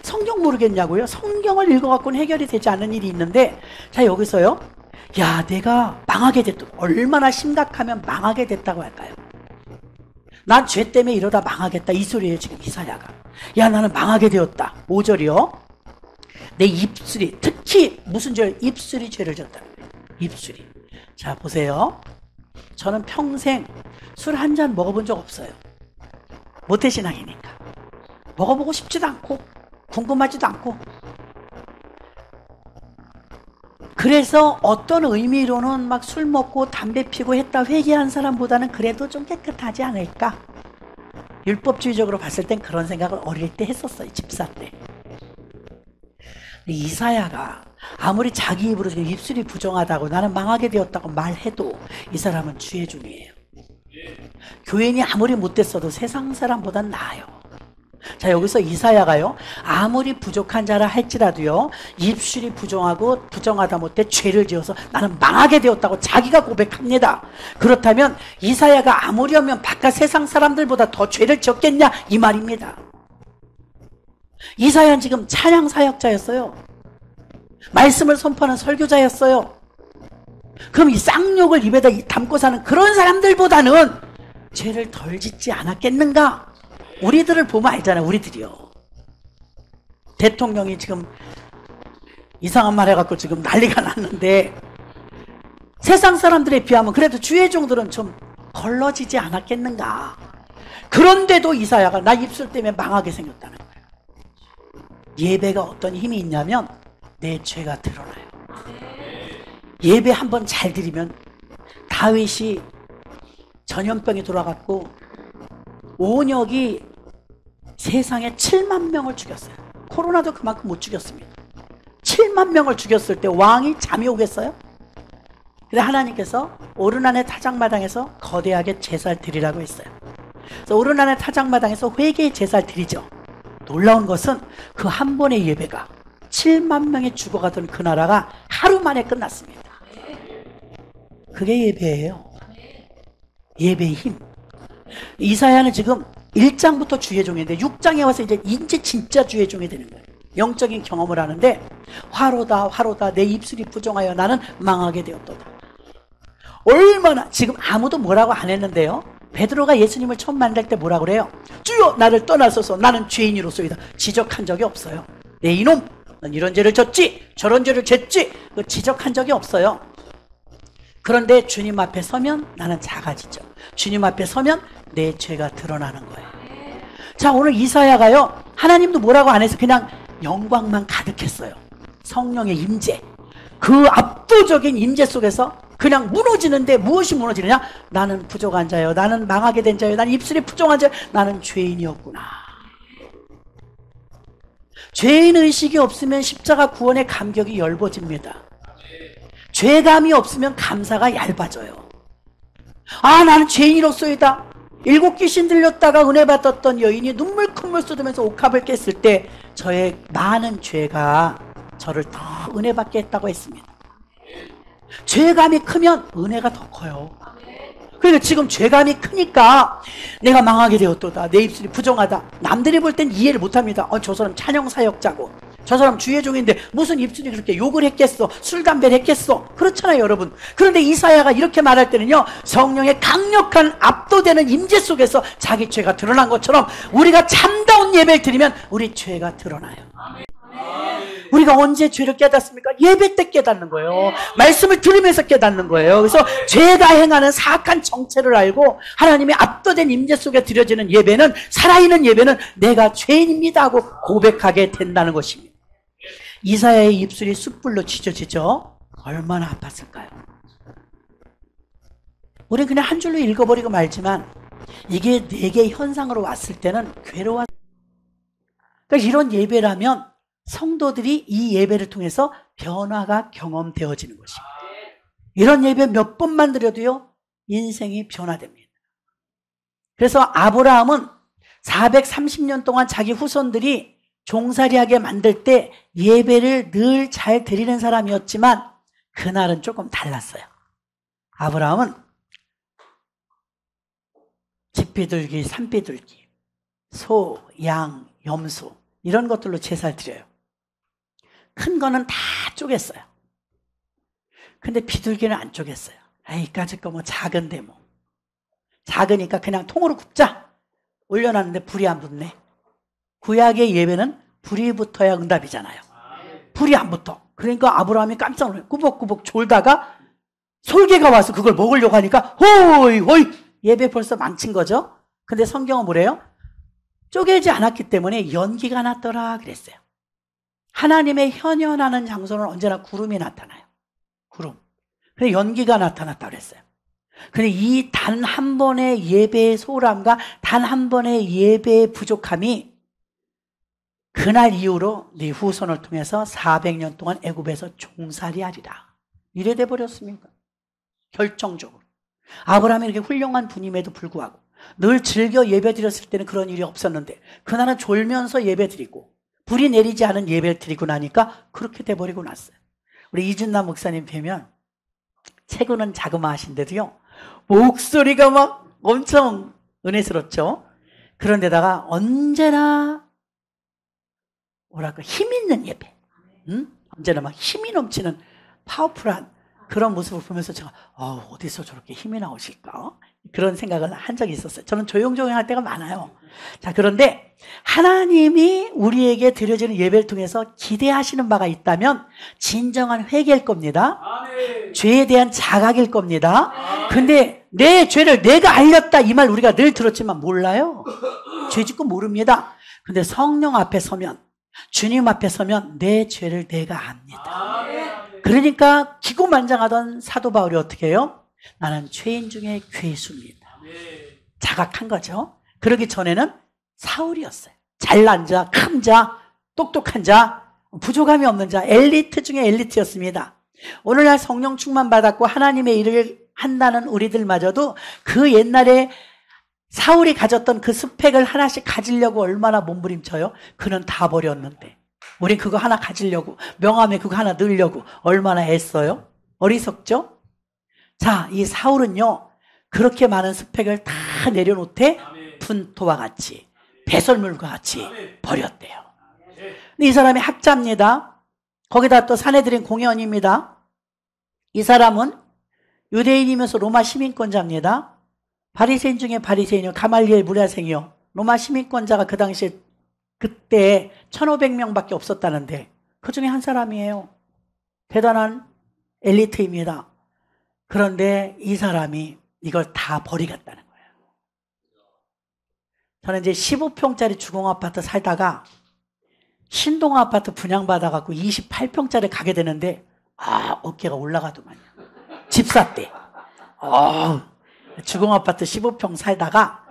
성경 모르겠냐고요? 성경을 읽어갖고는 해결이 되지 않는 일이 있는데, 자, 여기서요, 야, 내가 망하게 됐다. 얼마나 심각하면 망하게 됐다고 할까요? 난 죄 때문에 이러다 망하겠다, 이 소리예요 지금 이사야가. 야, 나는 망하게 되었다. 5절이요. 내 입술이, 특히 무슨 죄? 입술이 죄를 졌다. 입술이. 자, 보세요. 저는 평생 술 한 잔 먹어본 적 없어요. 모태신앙이니까. 먹어보고 싶지도 않고 궁금하지도 않고. 그래서 어떤 의미로는 막 술 먹고 담배 피고 했다 회개한 사람보다는 그래도 좀 깨끗하지 않을까? 율법주의적으로 봤을 땐 그런 생각을 어릴 때 했었어요. 집사 때. 이사야가 아무리 자기 입으로 입술이 부정하다고 나는 망하게 되었다고 말해도 이 사람은 주의 종이에요. 교인이 아무리 못됐어도 세상 사람보단 나아요. 자, 여기서 이사야가요, 아무리 부족한 자라 할지라도요, 입술이 부정하고 부정하다 못해 죄를 지어서 나는 망하게 되었다고 자기가 고백합니다. 그렇다면 이사야가 아무리 하면 바깥 세상 사람들보다 더 죄를 지었겠냐, 이 말입니다. 이사야는 지금 찬양 사역자였어요. 말씀을 선포하는 설교자였어요. 그럼 이 쌍욕을 입에다 담고 사는 그런 사람들보다는 죄를 덜 짓지 않았겠는가? 우리들을 보면 알잖아요. 우리들이요. 대통령이 지금 이상한 말 해갖고 지금 난리가 났는데, 세상 사람들에 비하면 그래도 주의 종들은 좀 걸러지지 않았겠는가? 그런데도 이사야가 나 입술 때문에 망하게 생겼다는 거예요. 예배가 어떤 힘이 있냐면 내 죄가 드러나요. 예배 한번 잘 드리면, 다윗이 전염병이 돌아갔고 온역이 세상에 7만 명을 죽였어요. 코로나도 그만큼 못 죽였습니다. 7만 명을 죽였을 때 왕이 잠이 오겠어요? 근데 하나님께서 오르난의 타작마당에서 거대하게 제사를 드리라고 했어요. 그래서 오르난의 타작마당에서 회개의 제사를 드리죠. 놀라운 것은 그 한 번의 예배가 7만 명이 죽어가던 그 나라가 하루 만에 끝났습니다. 그게 예배예요. 예배의 힘. 이사야는 지금 1장부터 주의 종인데 6장에 와서 이제 진짜 주의 종이 되는 거예요. 영적인 경험을 하는데, 화로다 화로다 내 입술이 부정하여 나는 망하게 되었도다. 얼마나, 지금 아무도 뭐라고 안 했는데요, 베드로가 예수님을 처음 만날 때 뭐라고 그래요? 주여 나를 떠나소서 나는 죄인이로소이다. 지적한 적이 없어요. 내 이놈, 넌 이런 죄를 졌지 저런 죄를 졌지, 그 지적한 적이 없어요. 그런데 주님 앞에 서면 나는 작아지죠. 주님 앞에 서면 내 죄가 드러나는 거예요. 자, 오늘 이사야가요, 하나님도 뭐라고 안 해서 그냥 영광만 가득했어요. 성령의 임재, 그 압도적인 임재 속에서 그냥 무너지는데 무엇이 무너지느냐? 나는 부족한 자요, 나는 망하게 된 자요, 나는 입술이 부정한 자요, 나는 죄인이었구나. 죄인의식이 없으면 십자가 구원의 감격이 엷어집니다. 죄감이 없으면 감사가 얇아져요. 아, 나는 죄인이로소이다. 7 귀신 들렸다가 은혜 받았던 여인이 눈물 콧물 쏟으면서 옥합을 깼을 때 저의 많은 죄가 저를 더 은혜 받게 했다고 했습니다. 죄감이 크면 은혜가 더 커요. 그러니까 지금 죄감이 크니까 내가 망하게 되었도다, 내 입술이 부정하다, 남들이 볼 땐 이해를 못합니다. 저 사람 찬양 사역자고, 저 사람 주의 종인데 무슨 입술이 그렇게 욕을 했겠어, 술 담배를 했겠어. 그렇잖아요, 여러분. 그런데 이사야가 이렇게 말할 때는요, 성령의 강력한 압도되는 임재 속에서 자기 죄가 드러난 것처럼 우리가 참다운 예배를 드리면 우리 죄가 드러나요. 우리가 언제 죄를 깨닫습니까? 예배 때 깨닫는 거예요. 말씀을 들으면서 깨닫는 거예요. 그래서 죄가 행하는 사악한 정체를 알고 하나님의 압도된 임재 속에 드려지는 예배는, 살아있는 예배는 내가 죄인입니다 하고 고백하게 된다는 것입니다. 이사야의 입술이 숯불로 지져지죠. 얼마나 아팠을까요? 우리는 그냥 한 줄로 읽어버리고 말지만 이게 내게 현상으로 왔을 때는 괴로웠어요. 그러니까 이런 예배라면 성도들이 이 예배를 통해서 변화가 경험되어지는 것입니다. 이런 예배 몇 번만 드려도요, 인생이 변화됩니다. 그래서 아브라함은 430년 동안 자기 후손들이 종살이하게 만들 때 예배를 늘 잘 드리는 사람이었지만 그날은 조금 달랐어요. 아브라함은 집비둘기, 산비둘기, 소, 양, 염소 이런 것들로 제사를 드려요. 큰 거는 다 쪼갰어요. 근데 비둘기는 안 쪼갰어요. 이까짓 거 뭐 작은데 뭐. 작으니까 그냥 통으로 굽자. 올려놨는데 불이 안 붙네. 구약의 예배는 불이 붙어야 응답이잖아요. 불이 안 붙어. 그러니까 아브라함이 깜짝 놀라요. 꾸벅꾸벅 졸다가 솔개가 와서 그걸 먹으려고 하니까 호이 호이, 예배 벌써 망친 거죠. 근데 성경은 뭐래요? 쪼개지 않았기 때문에 연기가 났더라 그랬어요. 하나님의 현현하는 장소는 언제나 구름이 나타나요. 구름. 근데 연기가 나타났다 그랬어요. 근데 이 단 한 번의 예배의 소홀함과 단 한 번의 예배의 부족함이 그날 이후로 네 후손을 통해서 400년 동안 애굽에서 종살이하리라 이래 돼 버렸습니까? 결정적으로. 아브라함이 이렇게 훌륭한 분임에도 불구하고 늘 즐겨 예배 드렸을 때는 그런 일이 없었는데 그날은 졸면서 예배 드리고 불이 내리지 않은 예배를 드리고 나니까 그렇게 돼버리고 났어요. 우리 이준남 목사님 뵈면 체구는 자그마하신데도요, 목소리가 막 엄청 은혜스럽죠. 그런데다가 언제나 뭐랄까 힘 있는 예배, 언제나 막 힘이 넘치는 파워풀한 그런 모습을 보면서 제가 어디서 저렇게 힘이 나오실까? 그런 생각을 한 적이 있었어요. 저는 조용조용 할 때가 많아요. 자, 그런데 하나님이 우리에게 드려지는 예배를 통해서 기대하시는 바가 있다면 진정한 회개일 겁니다. 죄에 대한 자각일 겁니다. 근데 내 죄를 내가 알렸다 이 말 우리가 늘 들었지만 몰라요. 죄 짓고 모릅니다. 근데 성령 앞에 서면, 주님 앞에 서면 내 죄를 내가 압니다. 그러니까 기고만장하던 사도 바울이 어떻게 해요? 나는 죄인 중에 괴수입니다. 자각한 거죠. 그러기 전에는 사울이었어요. 잘난 자, 큰 자, 똑똑한 자, 부족함이 없는 자, 엘리트 중에 엘리트였습니다. 오늘날 성령 충만 받았고 하나님의 일을 한다는 우리들마저도 그 옛날에 사울이 가졌던 그 스펙을 하나씩 가지려고 얼마나 몸부림쳐요. 그는 다 버렸는데 우린 그거 하나 가지려고, 명함에 그거 하나 넣으려고 얼마나 애써요. 어리석죠? 자, 이 사울은요 그렇게 많은 스펙을 다 내려놓되 분토와 같이, 배설물과 같이 버렸대요. 근데 이 사람이 학자입니다. 거기다 또 사내들인 공연입니다. 이 사람은 유대인이면서 로마 시민권자입니다. 바리새인 중에 바리새인이요, 가말리엘 무리아생이요. 로마 시민권자가 그 당시에 그때 1500명밖에 없었다는데 그 중에 한 사람이에요. 대단한 엘리트입니다. 그런데 이 사람이 이걸 다 버리겠다는 거예요. 저는 이제 15평짜리 주공아파트 살다가 신동아파트 분양받아갖고 28평짜리 가게 되는데 어깨가 올라가더만요. 집사 때. 주공아파트 15평 살다가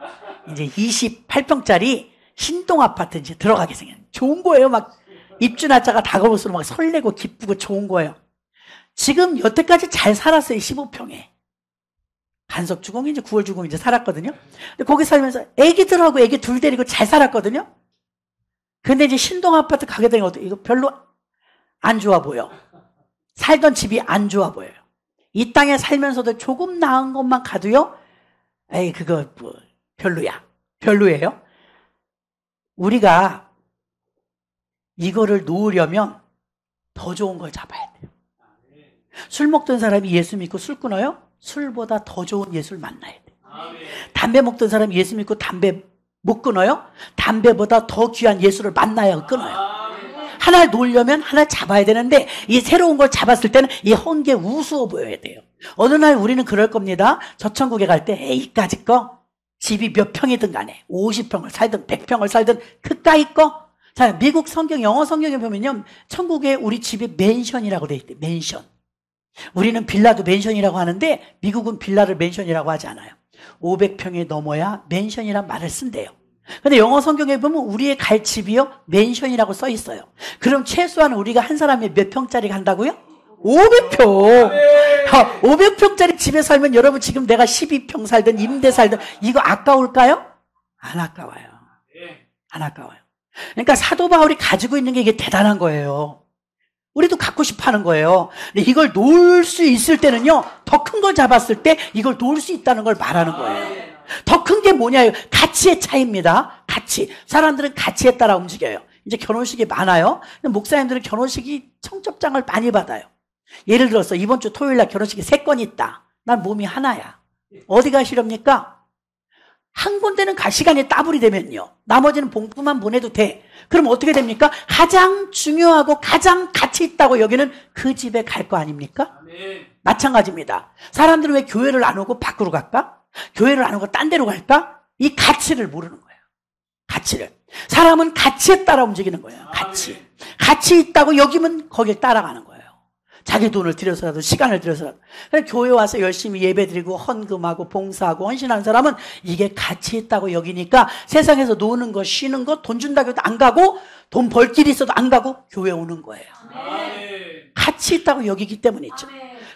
이제 28평짜리 신동아파트 이제 들어가게 생겼어요. 좋은 거예요. 막 입주 날짜가 다가올수록 막 설레고 기쁘고 좋은 거예요. 지금 여태까지 잘 살았어요. 15평에. 간석주공이 이제 9월주공 이제 살았거든요. 근데 거기 살면서 애기들하고 애기 둘 데리고 잘 살았거든요. 근데 이제 신동아파트 가게 되니까 이거 별로 안 좋아 보여. 살던 집이 안 좋아 보여요. 이 땅에 살면서도 조금 나은 것만 가도요, 에이, 그거 뭐 별로야. 별로예요. 우리가 이거를 놓으려면 더 좋은 걸 잡아야 돼요. 술 먹던 사람이 예수 믿고 술 끊어요? 술보다 더 좋은 예수를 만나야 돼요. 담배 먹던 사람이 예수 믿고 담배 못 끊어요? 담배보다 더 귀한 예수를 만나야 끊어요. 하나를 놓으려면 하나를 잡아야 되는데 이 새로운 걸 잡았을 때는 이 헌게 우스워 보여야 돼요. 어느 날 우리는 그럴 겁니다. 저 천국에 갈 때 이까짓 거 집이 몇 평이든 간에 50평을 살든 100평을 살든 그까이 거. 자, 미국 성경, 영어 성경에 보면요, 천국에 우리 집이 맨션이라고 돼 있대. 맨션. 우리는 빌라도 맨션이라고 하는데 미국은 빌라를 맨션이라고 하지 않아요. 500평이 넘어야 맨션이란 말을 쓴대요. 근데 영어 성경에 보면 우리의 갈 집이요, 맨션이라고 써 있어요. 그럼 최소한 우리가 한 사람이 몇 평짜리 간다고요? 500평. 500평짜리 집에 살면 여러분 지금 내가 12평 살든 임대 살든 이거 아까울까요? 안 아까워요. 안 아까워요. 그러니까 사도 바울이 가지고 있는 게 이게 대단한 거예요. 우리도 갖고 싶어 하는 거예요. 근데 이걸 놓을 수 있을 때는요, 더 큰 걸 잡았을 때 이걸 놓을 수 있다는 걸 말하는 거예요. 더 큰 게 뭐냐요? 가치의 차이입니다. 가치. 사람들은 가치에 따라 움직여요. 이제 결혼식이 많아요. 근데 목사님들은 결혼식이 청첩장을 많이 받아요. 예를 들어서 이번 주 토요일 날 결혼식이 3건 있다. 난 몸이 하나야. 어디 가시렵니까? 한 군데는 갈 시간이 따블이 되면요, 나머지는 봉투만 보내도 돼. 그럼 어떻게 됩니까? 가장 중요하고 가장 가치 있다고 여기는 그 집에 갈 거 아닙니까? 마찬가지입니다. 사람들은 왜 교회를 안 오고 밖으로 갈까? 교회를 안 오고 딴 데로 갈까? 이 가치를 모르는 거예요. 가치를. 사람은 가치에 따라 움직이는 거예요. 가치. 가치 있다고 여기면 거길 따라가는 거예요. 자기 돈을 들여서라도 시간을 들여서라도. 그래서 교회 와서 열심히 예배드리고 헌금하고 봉사하고 헌신하는 사람은 이게 가치 있다고 여기니까 세상에서 노는 거, 쉬는 거, 돈 준다고 해도 안 가고 돈 벌 길이 있어도 안 가고 교회 오는 거예요. 가치 있다고 여기기 때문이죠.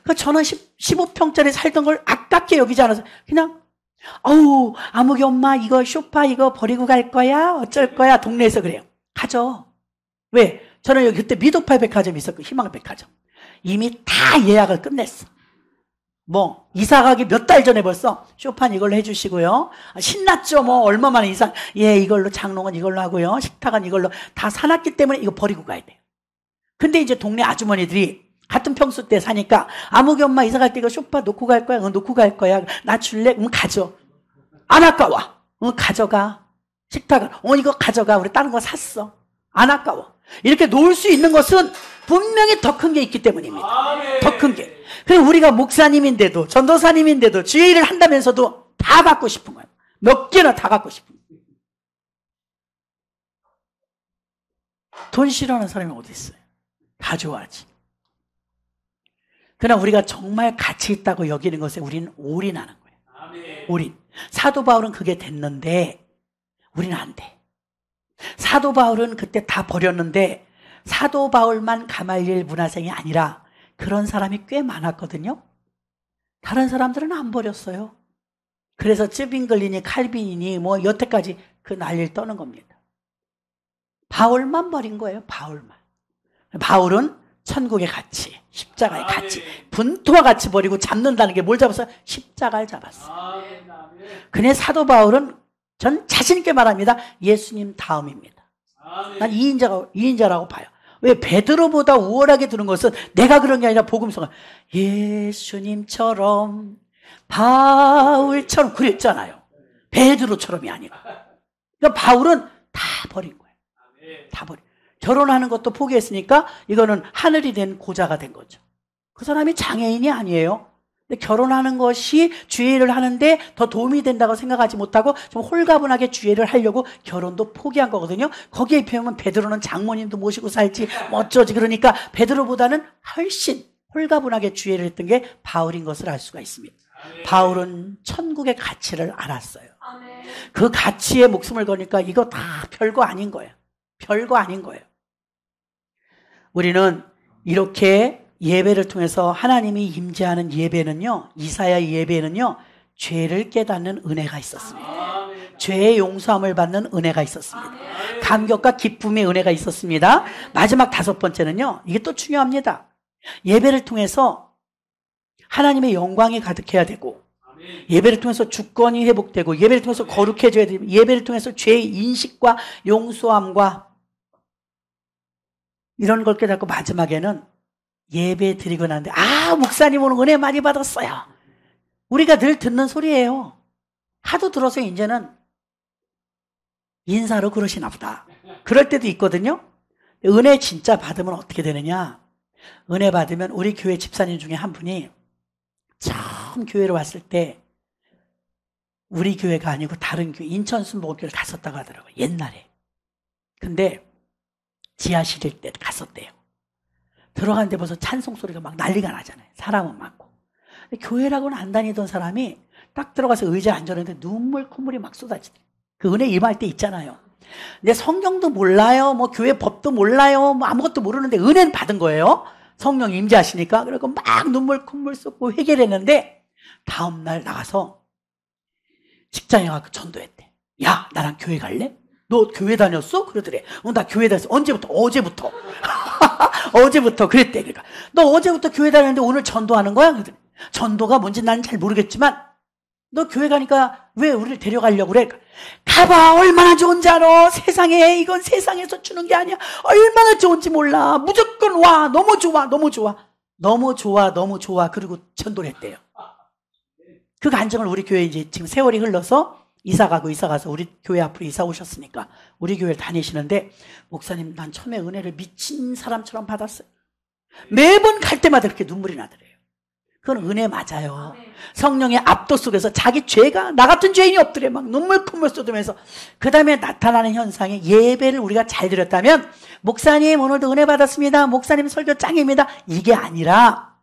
그래서 저는 15평짜리 살던 걸 아깝게 여기지 않아서 그냥 아무개 엄마 이거 쇼파 이거 버리고 갈 거야? 어쩔 거야? 동네에서 그래요. 가져. 왜? 저는 여기 그때 미도팔 백화점이 있었고 희망백화점. 이미 다 예약을 끝냈어. 뭐 이사 가기 몇 달 전에 벌써 쇼판 이걸로 해주시고요. 신났죠. 뭐 얼마 만에 이사. 예, 이걸로 장롱은 이걸로 하고요. 식탁은 이걸로 다 사놨기 때문에 이거 버리고 가야 돼요. 근데 이제 동네 아주머니들이 같은 평수 때 사니까 아무개 엄마 이사 갈 때 이거 쇼파 놓고 갈 거야. 놓고 갈 거야. 나 줄래? 가져. 안 아까워. 가져가. 식탁은 이거 가져가. 우리 다른 거 샀어. 안 아까워. 이렇게 놓을 수 있는 것은 분명히 더 큰 게 있기 때문입니다. 더 큰 게. 그래서 우리가 목사님인데도 전도사님인데도 주의 일을 한다면서도 다 갖고 싶은 거예요. 몇 개나 다 갖고 싶은 거예요. 돈 싫어하는 사람이 어디 있어요? 다 좋아하지. 그러나 우리가 정말 가치 있다고 여기는 것에 우리는 올인하는 거예요. 올인. 사도 바울은 그게 됐는데 우리는 안 돼. 사도 바울은 그때 다 버렸는데 사도 바울만 가말리엘 문화생이 아니라 그런 사람이 꽤 많았거든요. 다른 사람들은 안 버렸어요. 그래서 쯔빙글리니 칼빈이니 뭐 여태까지 그 난리를 떠는 겁니다. 바울만 버린 거예요. 바울은 천국의 가치, 십자가의 가치, 분토와 같이 버리고 잡는다는 게 뭘 잡았어요? 십자가를 잡았어요. 그네 사도 바울은 전 자신 있게 말합니다. 예수님 다음입니다. 난 2인자라고 봐요. 왜? 베드로보다 우월하게 두는 것은 내가 그런 게 아니라 복음서가 예수님처럼 바울처럼 그랬잖아요. 베드로처럼이 아니고. 그러니까 바울은 다 버린 거예요. 다 버린. 결혼하는 것도 포기했으니까 이거는 하늘이 된 고자가 된 거죠. 그 사람이 장애인이 아니에요. 근데 결혼하는 것이 주의를 하는데 더 도움이 된다고 생각하지 못하고 좀 홀가분하게 주의를 하려고 결혼도 포기한 거거든요. 거기에 비하면 베드로는 장모님도 모시고 살지 뭐 어쩌지. 그러니까 베드로보다는 훨씬 홀가분하게 주의를 했던 게 바울인 것을 알 수가 있습니다. 바울은 천국의 가치를 알았어요. 그 가치에 목숨을 거니까 이거 다 별거 아닌 거예요. 별거 아닌 거예요. 우리는 이렇게 예배를 통해서 하나님이 임재하는 예배는요, 이사야의 예배는요, 죄를 깨닫는 은혜가 있었습니다. 죄의 용서함을 받는 은혜가 있었습니다. 감격과 기쁨의 은혜가 있었습니다. 마지막 5번째는요, 이게 또 중요합니다. 예배를 통해서 하나님의 영광이 가득해야 되고, 예배를 통해서 주권이 회복되고, 예배를 통해서 거룩해져야 되고, 예배를 통해서 죄의 인식과 용서함과 이런 걸 깨닫고 마지막에는 예배 드리고 나는데, 목사님 오늘 은혜 많이 받았어요. 우리가 늘 듣는 소리예요. 하도 들어서 이제는 인사로 그러시나 보다. 그럴 때도 있거든요. 은혜 진짜 받으면 어떻게 되느냐. 은혜 받으면 우리 교회 집사님 중에 한 분이 처음 교회로 왔을 때 우리 교회가 아니고 다른 교회, 인천 순복음교회를 갔었다고 하더라고요. 옛날에. 근데 지하실일 때 갔었대요. 들어갔는데 벌써 찬송 소리가 막 난리가 나잖아요. 사람은 많고. 교회라고는 안 다니던 사람이 딱 들어가서 의자에 앉았는데 눈물 콧물이 막 쏟아지더래요. 그 은혜 임할 때 있잖아요. 근데 성경도 몰라요. 뭐 교회 법도 몰라요. 뭐 아무것도 모르는데 은혜는 받은 거예요. 성령 임재하시니까. 그리고 막 눈물 콧물 쏟고 회개를 했는데 다음날 나가서 직장에 가서 전도했대. 야, 나랑 교회 갈래? 너 교회 다녔어? 그러더래. 나 교회 다녔어. 언제부터? 어제부터. 어제부터 그랬대. 그러니까 너 어제부터 교회 다녔는데 오늘 전도하는 거야? 그러더래. 전도가 뭔지 나는 잘 모르겠지만 너 교회 가니까 왜 우리를 데려가려고 그래? 가봐. 얼마나 좋은지 알아. 세상에, 이건 세상에서 주는 게 아니야. 얼마나 좋은지 몰라. 무조건 와. 너무 좋아. 너무 좋아. 너무 좋아. 너무 좋아. 그리고 전도를 했대요. 그 간증을 우리 교회에 이제 지금 세월이 흘러서 이사 가서 우리 교회 앞으로 이사 오셨으니까 우리 교회를 다니시는데, 목사님, 난 처음에 은혜를 미친 사람처럼 받았어요. 매번 갈 때마다 그렇게 눈물이 나더래요. 그건 은혜 맞아요. 성령의 압도 속에서 자기 죄가, 나 같은 죄인이 없더래. 막 눈물 콧물 쏟으면서. 그 다음에 나타나는 현상이, 예배를 우리가 잘 드렸다면 목사님 오늘도 은혜 받았습니다. 목사님 설교 짱입니다. 이게 아니라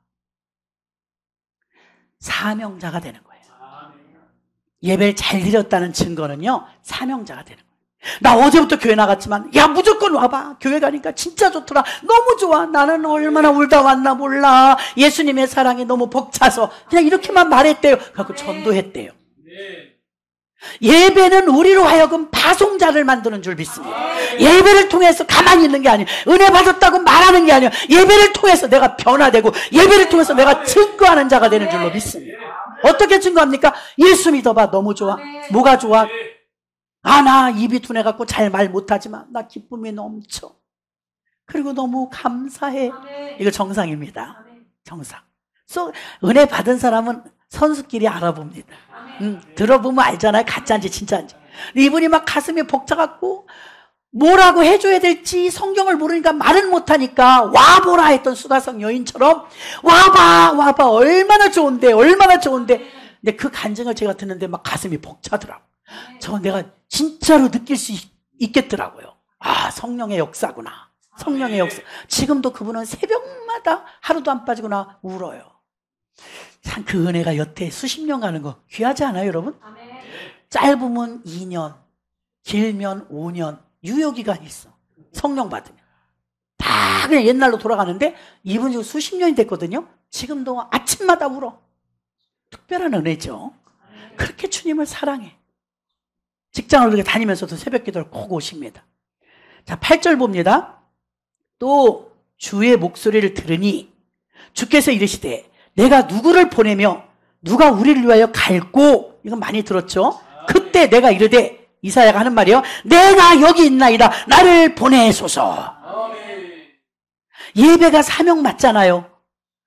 사명자가 되는 거예요. 예배를 잘 드렸다는 증거는요, 사명자가 되는 거예요. 나 어제부터 교회 나갔지만, 야, 무조건 와봐. 교회 가니까 진짜 좋더라. 너무 좋아. 나는 얼마나 울다 왔나 몰라. 예수님의 사랑이 너무 벅차서. 그냥 이렇게만 말했대요. 그래서 전도했대요. 예배는 우리로 하여금 파송자를 만드는 줄 믿습니다. 예배를 통해서 가만히 있는 게 아니에요. 은혜 받았다고 말하는 게 아니에요. 예배를 통해서 내가 변화되고, 예배를 통해서 내가 증거하는 자가 되는 줄로 믿습니다. 어떻게 증거합니까? 예수 믿어봐. 너무 좋아. 뭐가 좋아? 나 입이 둔해갖고 잘 말 못하지만 나 기쁨이 넘쳐. 그리고 너무 감사해. 이거 정상입니다. 정상. 은혜 받은 사람은 선수끼리 알아봅니다. 들어보면 알잖아요. 가짜인지 진짜인지. 이분이 막 가슴이 벅차갖고 뭐라고 해줘야 될지 성경을 모르니까 말은 못하니까 와보라 했던 수다성 여인처럼 와봐 얼마나 좋은데. 근데 그 간증을 제가 듣는데 막 가슴이 벅차더라고. 저건 내가 진짜로 느낄 수 있겠더라고요. 성령의 역사구나. 성령의 역사. 지금도 그분은 새벽마다 하루도 안 빠지거나 울어요. 참 그 은혜가 여태 수십 년 가는 거 귀하지 않아요, 여러분? 짧으면 2년, 길면 5년 유효기간이 있어. 성령 받으면 다 그냥 옛날로 돌아가는데, 이분 지금 수십 년이 됐거든요. 지금도 아침마다 울어. 특별한 은혜죠. 그렇게 주님을 사랑해. 직장을 그렇게 다니면서도 새벽 기도를 꼭 오십니다. 자, 8절 봅니다. 또 주의 목소리를 들으니 주께서 이르시되 내가 누구를 보내며 누가 우리를 위하여 갈고. 이건 많이 들었죠. 그때 내가 이르되, 이사야가 하는 말이요, 내가 여기 있나이다. 나를 보내소서. 예배가 사명 맞잖아요.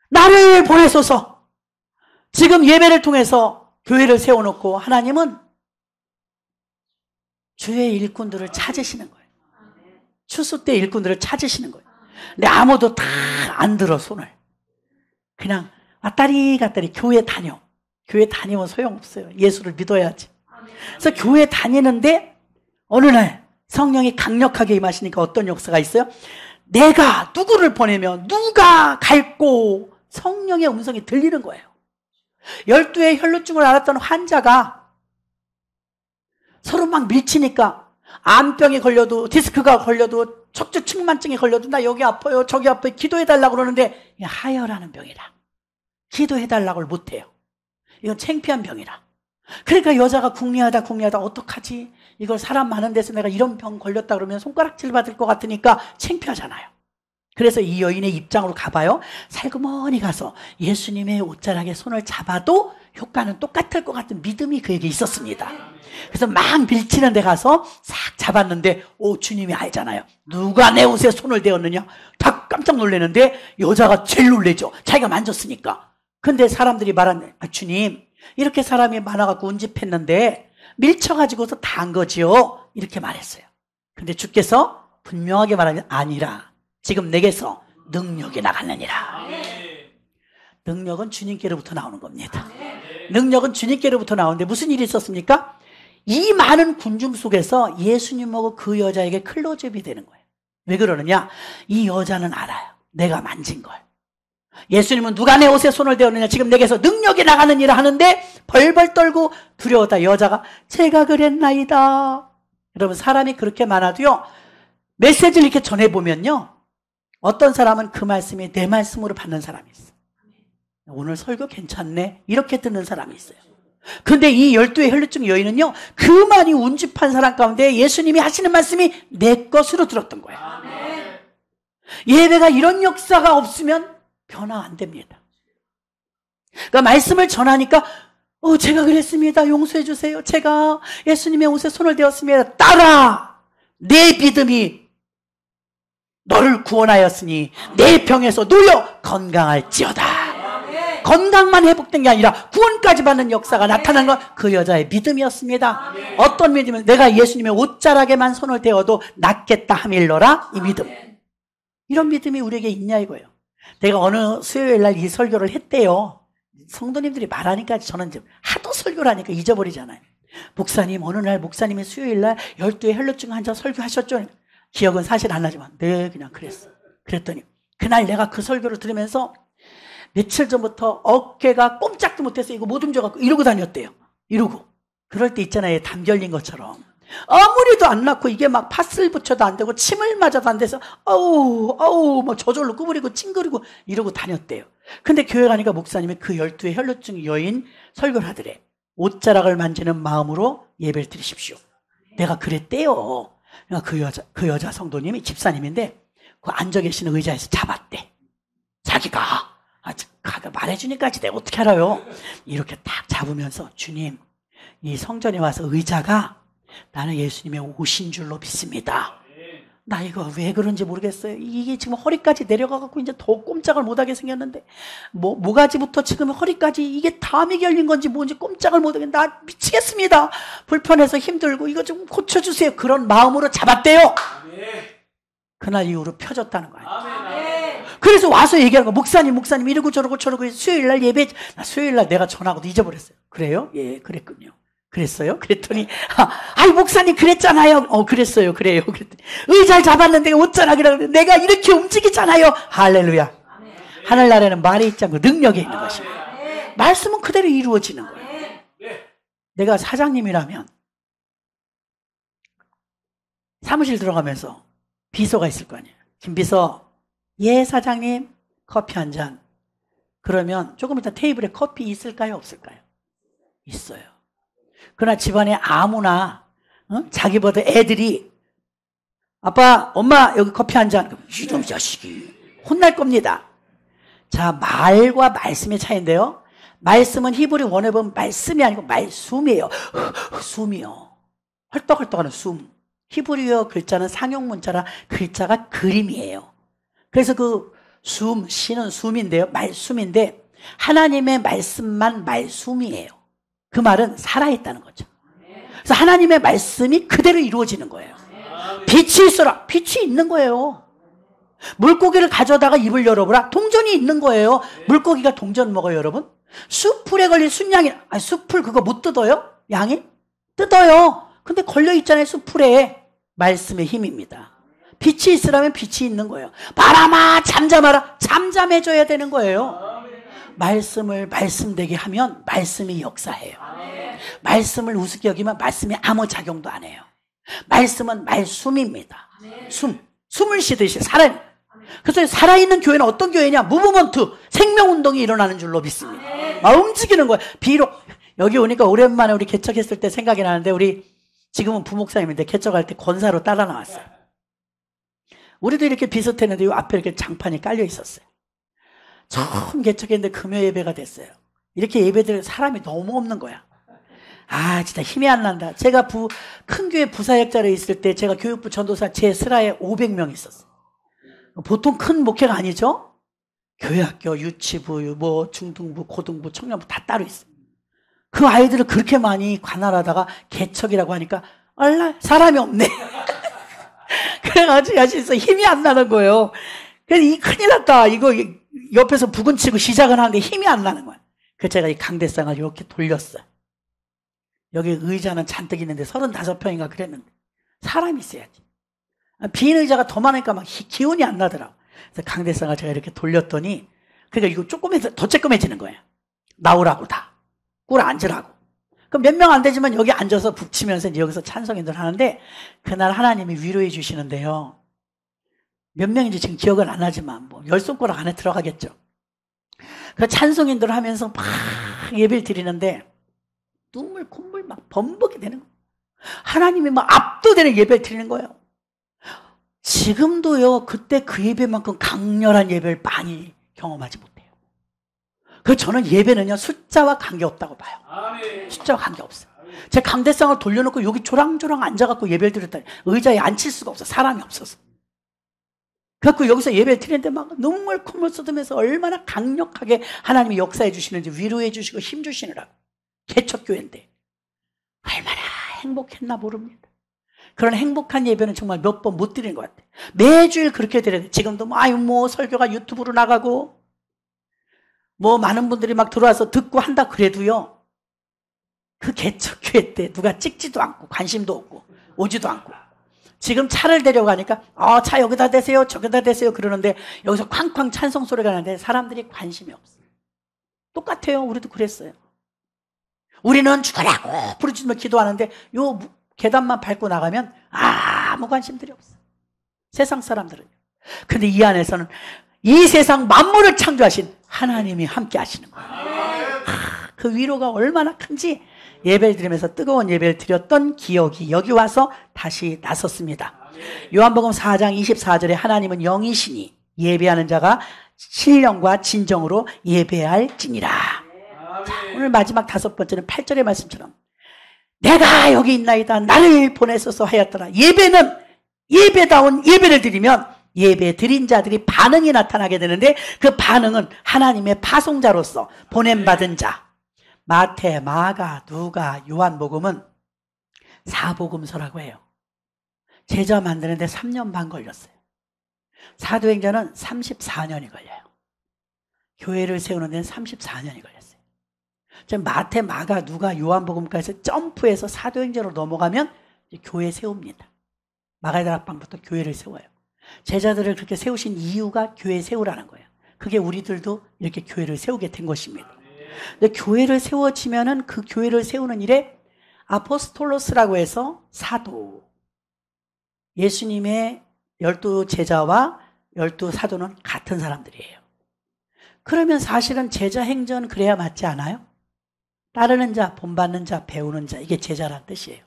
나를 보내소서. 지금 예배를 통해서 교회를 세워놓고 하나님은 주의 일꾼들을 찾으시는 거예요. 추수 때 일꾼들을 찾으시는 거예요. 근데 아무도 다 안 들어, 손을. 그냥 왔다리 갔다리 교회 다녀. 교회 다니면 소용없어요. 예수를 믿어야지. 그래서 교회 다니는데 어느 날 성령이 강력하게 임하시니까 어떤 역사가 있어요? 내가 누구를 보내면 누가 갈고 성령의 음성이 들리는 거예요. 12의 혈루증을 앓았던 환자가 서로 막 밀치니까 암병이 걸려도 디스크가 걸려도 척추 측만증이 걸려도 나 여기 아파요 저기 아파요 기도해달라고 그러는데 하혈하는 병이라 기도해달라고 못해요. 이건 창피한 병이라. 그러니까 여자가 궁리하다 어떡하지? 이걸 사람 많은 데서 내가 이런 병 걸렸다 그러면 손가락질 받을 것 같으니까 창피하잖아요. 그래서 이 여인의 입장으로 가봐요. 살그머니 가서 예수님의 옷자락에 손을 잡아도 효과는 똑같을 것 같은 믿음이 그에게 있었습니다. 그래서 막 밀치는 데 가서 싹 잡았는데 주님이 알잖아요. 누가 내 옷에 손을 대었느냐? 다 깜짝 놀라는데 여자가 제일 놀래죠. 자기가 만졌으니까. 근데 사람들이 말하는 주님 이렇게 사람이 많아갖고 운집했는데 밀쳐가지고서 다 한 거지요. 이렇게 말했어요. 근데 주께서 분명하게 말하면 아니라 지금 내게서 능력이 나가느니라. 능력은 주님께로부터 나오는 겁니다. 능력은 주님께로부터 나오는데 무슨 일이 있었습니까? 이 많은 군중 속에서 예수님하고 그 여자에게 클로즈업이 되는 거예요. 왜 그러느냐? 이 여자는 알아요. 내가 만진 걸. 예수님은 누가 내 옷에 손을 대었느냐? 지금 내게서 능력이 나가느니라 하는데 벌벌 떨고 두려웠다. 여자가 제가 그랬나이다. 여러분 사람이 그렇게 많아도요. 메시지를 이렇게 전해보면요. 어떤 사람은 그 말씀이 내 말씀으로 받는 사람이 있어요. 오늘 설교 괜찮네 이렇게 듣는 사람이 있어요. 근데 이 12의 혈루증 여인은요. 그 많이 운집한 사람 가운데 예수님이 하시는 말씀이 내 것으로 들었던 거예요. 예배가 이런 역사가 없으면 변화 안 됩니다. 그러니까 말씀을 전하니까 제가 그랬습니다. 용서해 주세요. 제가 예수님의 옷에 손을 대었습니다. 따라 내 믿음이 너를 구원하였으니 내 병에서 놓여 건강할지어다. 건강만 회복된 게 아니라 구원까지 받는 역사가 나타난 건 그 여자의 믿음이었습니다. 어떤 믿음이면 내가 예수님의 옷자락에만 손을 대어도 낫겠다 함일러라. 이 믿음. 이런 믿음이 우리에게 있냐 이거예요. 내가 어느 수요일 날 이 설교를 했대요. 성도님들이 말하니까 저는 지금 하도 설교를 하니까 잊어버리잖아요. 목사님 어느 날 목사님이 수요일 날 12의 혈루증 환자 설교하셨죠? 기억은 사실 안 나지만 네 그냥 그랬어. 그랬더니 그날 내가 그 설교를 들으면서 며칠 전부터 어깨가 꼼짝도 못해서 이거 못 움직여갖고 이러고 다녔대요. 이러고. 그럴 때 있잖아요. 담 결린 것처럼. 아무리도 안 낫고 이게 막 팥을 붙여도 안 되고 침을 맞아도 안 돼서 아우 막 저절로 구부리고 찡그리고 이러고 다녔대요. 근데 교회 가니까 목사님이 그 12의 혈루증 여인 설교를 하더래. 옷자락을 만지는 마음으로 예배를 드리십시오. 내가 그랬대요. 그러니까 그 여자 성도님이 집사님인데 그 앉아 계시는 의자에서 잡았대. 자기가 말해주니까 내가 어떻게 알아요? 이렇게 딱 잡으면서 주님 이 성전에 와서 의자가 나는 예수님의 옷인 줄로 믿습니다. 나 이거 왜 그런지 모르겠어요. 이게 지금 허리까지 내려가갖고 이제 더 꼼짝을 못하게 생겼는데 모가지부터 지금 허리까지 이게 담이 결린 건지 뭔지 꼼짝을 못하게 나 미치겠습니다. 불편해서 힘들고 이거 좀 고쳐주세요. 그런 마음으로 잡았대요. 그날 이후로 펴졌다는 거예요. 그래서 와서 얘기하는 거 목사님 이러고 저러고 수요일날 예배 수요일날 내가 전화하고도 잊어버렸어요. 그래요? 예 그랬군요. 그랬어요? 그랬더니 아이 목사님 그랬잖아요. 그랬어요. 그래요. 그랬더니 의자를 잡았는데 옷자락이라고 내가 이렇게 움직이잖아요. 할렐루야. 하늘나라에는 말이 있지 않고 능력이 있는 것입니다. 말씀은 그대로 이루어지는 거예요. 내가 사장님이라면 사무실 들어가면서 비서가 있을 거 아니에요. 김 비서 예 사장님 커피 한 잔. 그러면 조금 이따 테이블에 커피 있을까요 없을까요? 있어요. 그러나 집안에 아무나 자기보다 애들이 아빠 엄마 여기 커피 한 잔. 이놈 자식이 혼날 겁니다. 자 말과 말씀의 차이인데요. 말씀은 히브리 원어에 보면 말씀이 아니고 말숨이에요. 숨이요. 헐떡헐떡하는 숨. 히브리어 글자는 상용문자라 글자가 그림이에요. 그래서 그 숨, 시는 숨인데요. 말숨인데 하나님의 말씀만 말숨이에요. 그 말은 살아있다는 거죠. 그래서 하나님의 말씀이 그대로 이루어지는 거예요. 빛이 있어라. 빛이 있는 거예요. 물고기를 가져다가 입을 열어보라. 동전이 있는 거예요. 물고기가 동전 먹어요, 여러분? 숯불에 걸린 순양이, 아니, 숯불 그거 못 뜯어요? 양이? 뜯어요. 근데 걸려있잖아요, 숯불에. 말씀의 힘입니다. 빛이 있으라면 빛이 있는 거예요. 바람아, 잠잠하라. 잠잠해져야 되는 거예요. 말씀을 말씀되게 하면 말씀이 역사해요. 말씀을 우습게 여기면 말씀이 아무 작용도 안 해요. 말씀은 말숨입니다. 숨을 쉬듯이 살아요. 그래서 살아있는 교회는 어떤 교회냐? 무브먼트, 생명운동이 일어나는 줄로 믿습니다. 움직이는 거예요. 비록 여기 오니까 오랜만에 우리 개척했을 때 생각이 나는데, 우리 지금은 부목사님인데 개척할 때 권사로 따라 나왔어요. 우리도 이렇게 비슷했는데 이 앞에 이렇게 장판이 깔려 있었어요. 처음 개척했는데 금요 예배가 됐어요. 이렇게 예배드릴 사람이 너무 없는 거야. 아, 진짜 힘이 안 난다. 제가 큰 교회 부사역자로 있을 때 제가 교육부 전도사 제 슬하에 500명 있었어요. 보통 큰 목회가 아니죠? 교회학교, 유치부, 뭐 중등부, 고등부, 청년부 다 따로 있어요. 그 아이들을 그렇게 많이 관할하다가 개척이라고 하니까 사람이 없네. 그래가지고 야신서 힘이 안 나는 거예요. 그래서 큰일 났다. 이거 옆에서 부근치고 시작을 하는데 힘이 안 나는 거야. 그래서 제가 이 강대상을 이렇게 돌렸어요. 여기 의자는 잔뜩 있는데 35평인가 그랬는데 사람이 있어야지. 빈 의자가 더 많으니까 막 기운이 안 나더라고. 그래서 강대상을 제가 이렇게 돌렸더니, 그러니까 이거 조금해서 더 쬐끔해지는 거예요. 나오라고 다. 꿇어 앉으라고. 그럼 몇 명 안 되지만 여기 앉아서 북치면서 이제 여기서 찬송인들 하는데, 그날 하나님이 위로해 주시는데요. 몇 명인지 지금 기억은 안 나지만 뭐 10손가락 안에 들어가겠죠. 그 찬송인들 하면서 막 예배를 드리는데 눈물 콧물 막 범벅이 되는 거예요. 하나님이 막 압도되는 예배를 드리는 거예요. 지금도요, 그때 그 예배만큼 강렬한 예배를 많이 경험하지 못해요. 그래서 저는 예배는요, 숫자와 관계없다고 봐요. 숫자와 관계없어요. 제 강대상을 돌려놓고 여기 조랑조랑 앉아갖고 예배를 드렸다니, 의자에 앉힐 수가 없어. 사람이 없어서. 그래갖고 여기서 예배를 드리는데 막 눈물 콧물 쏟으면서 얼마나 강력하게 하나님이 역사해 주시는지, 위로해 주시고 힘 주시느라고. 개척교회인데 얼마나 행복했나 모릅니다. 그런 행복한 예배는 정말 몇 번 못 드리는 것 같아요. 매주일 그렇게 드려야 돼요. 지금도 뭐 설교가 유튜브로 나가고 뭐 많은 분들이 막 들어와서 듣고 한다 그래도요, 그 개척교회 때 누가 찍지도 않고 관심도 없고 오지도 않고, 지금 차를 데려가니까 차 여기다 대세요 저기다 대세요 그러는데 여기서 쾅쾅 찬송 소리가 나는데 사람들이 관심이 없어요. 똑같아요. 우리도 그랬어요. 우리는 죽으라고 부르짖으며 기도하는데 요 계단만 밟고 나가면 아무 관심들이 없어. 세상 사람들은요. 근데 이 안에서는 이 세상 만물을 창조하신 하나님이 함께 하시는 거예요. 그 위로가 얼마나 큰지 예배를 드리면서 뜨거운 예배를 드렸던 기억이 여기 와서 다시 나섰습니다. 요한복음 4장 24절에 하나님은 영이시니 예배하는 자가 신령과 진정으로 예배할지니라. 자, 오늘 마지막 5번째는 8절의 말씀처럼 내가 여기 있나이다 나를 보내소서 하였더라. 예배는 예배다운 예배를 드리면 예배 드린 자들이 반응이 나타나게 되는데, 그 반응은 하나님의 파송자로서 보냄받은 자. 마태, 마가, 누가, 요한복음은 사복음서라고 해요. 제자 만드는데 3년 반 걸렸어요. 사도행전은 34년이 걸려요. 교회를 세우는 데는 34년이 걸렸어요. 마태, 마가, 누가, 요한복음까지 점프해서 사도행전으로 넘어가면 이제 교회 세웁니다. 마가다락방부터 교회를 세워요. 제자들을 그렇게 세우신 이유가 교회 세우라는 거예요. 그게 우리들도 이렇게 교회를 세우게 된 것입니다. 근데 교회를 세워지면은 그 교회를 세우는 일에 아포스톨로스라고 해서 사도, 예수님의 12 제자와 12 사도는 같은 사람들이에요. 그러면 사실은 제자 행전 그래야 맞지 않아요? 따르는 자, 본받는 자, 배우는 자, 이게 제자란 뜻이에요.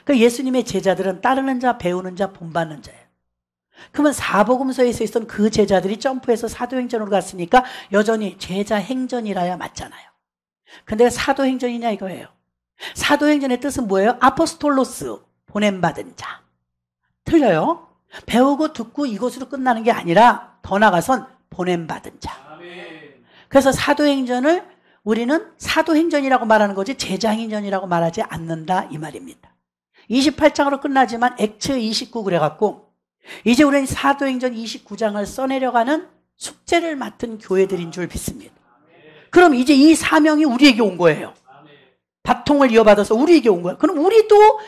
그 예수님의 제자들은 따르는 자, 배우는 자, 본받는 자예요. 그러면 사복음서에서 있던 그 제자들이 점프해서 사도행전으로 갔으니까 여전히 제자 행전이라야 맞잖아요. 근데 사도행전이냐 이거예요. 사도행전의 뜻은 뭐예요? 아포스톨로스, 보냄받은 자. 틀려요. 배우고 듣고 이것으로 끝나는 게 아니라 더 나아가선 보냄받은 자. 그래서 사도행전을 우리는 사도행전이라고 말하는 거지 제자행전이라고 말하지 않는다 이 말입니다. 28장으로 끝나지만 액츠 29 그래갖고 이제 우리는 사도행전 29장을 써내려가는 숙제를 맡은 교회들인 줄 믿습니다. 그럼 이제 이 사명이 우리에게 온 거예요. 바통을 이어받아서 우리에게 온 거예요. 그럼 우리도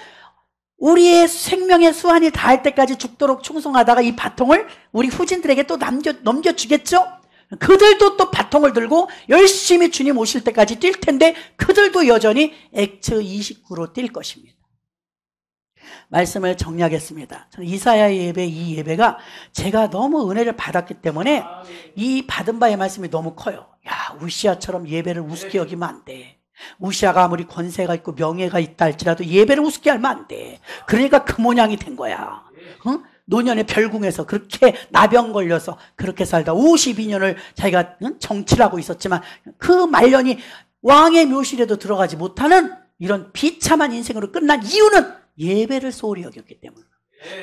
우리의 생명의 수완이 닿을 때까지 죽도록 충성하다가 이 바통을 우리 후진들에게 또 넘겨주겠죠? 그들도 또 바통을 들고 열심히 주님 오실 때까지 뛸 텐데 그들도 여전히 액츠 29로 뛸 것입니다. 말씀을 정리하겠습니다. 저는 이사야 예배, 이 예배가 제가 너무 은혜를 받았기 때문에 이 받은 바의 말씀이 너무 커요. 야, 우시아처럼 예배를 우습게 여기면 안 돼. 우시아가 아무리 권세가 있고 명예가 있다 할지라도 예배를 우습게 하면 안 돼. 그러니까 그 모양이 된 거야. 응? 노년의 별궁에서 그렇게 나병 걸려서 그렇게 살다 52년을 자기가 정치를 하고 있었지만 그 말년이 왕의 묘실에도 들어가지 못하는 이런 비참한 인생으로 끝난 이유는 예배를 소홀히 여겼기 때문에.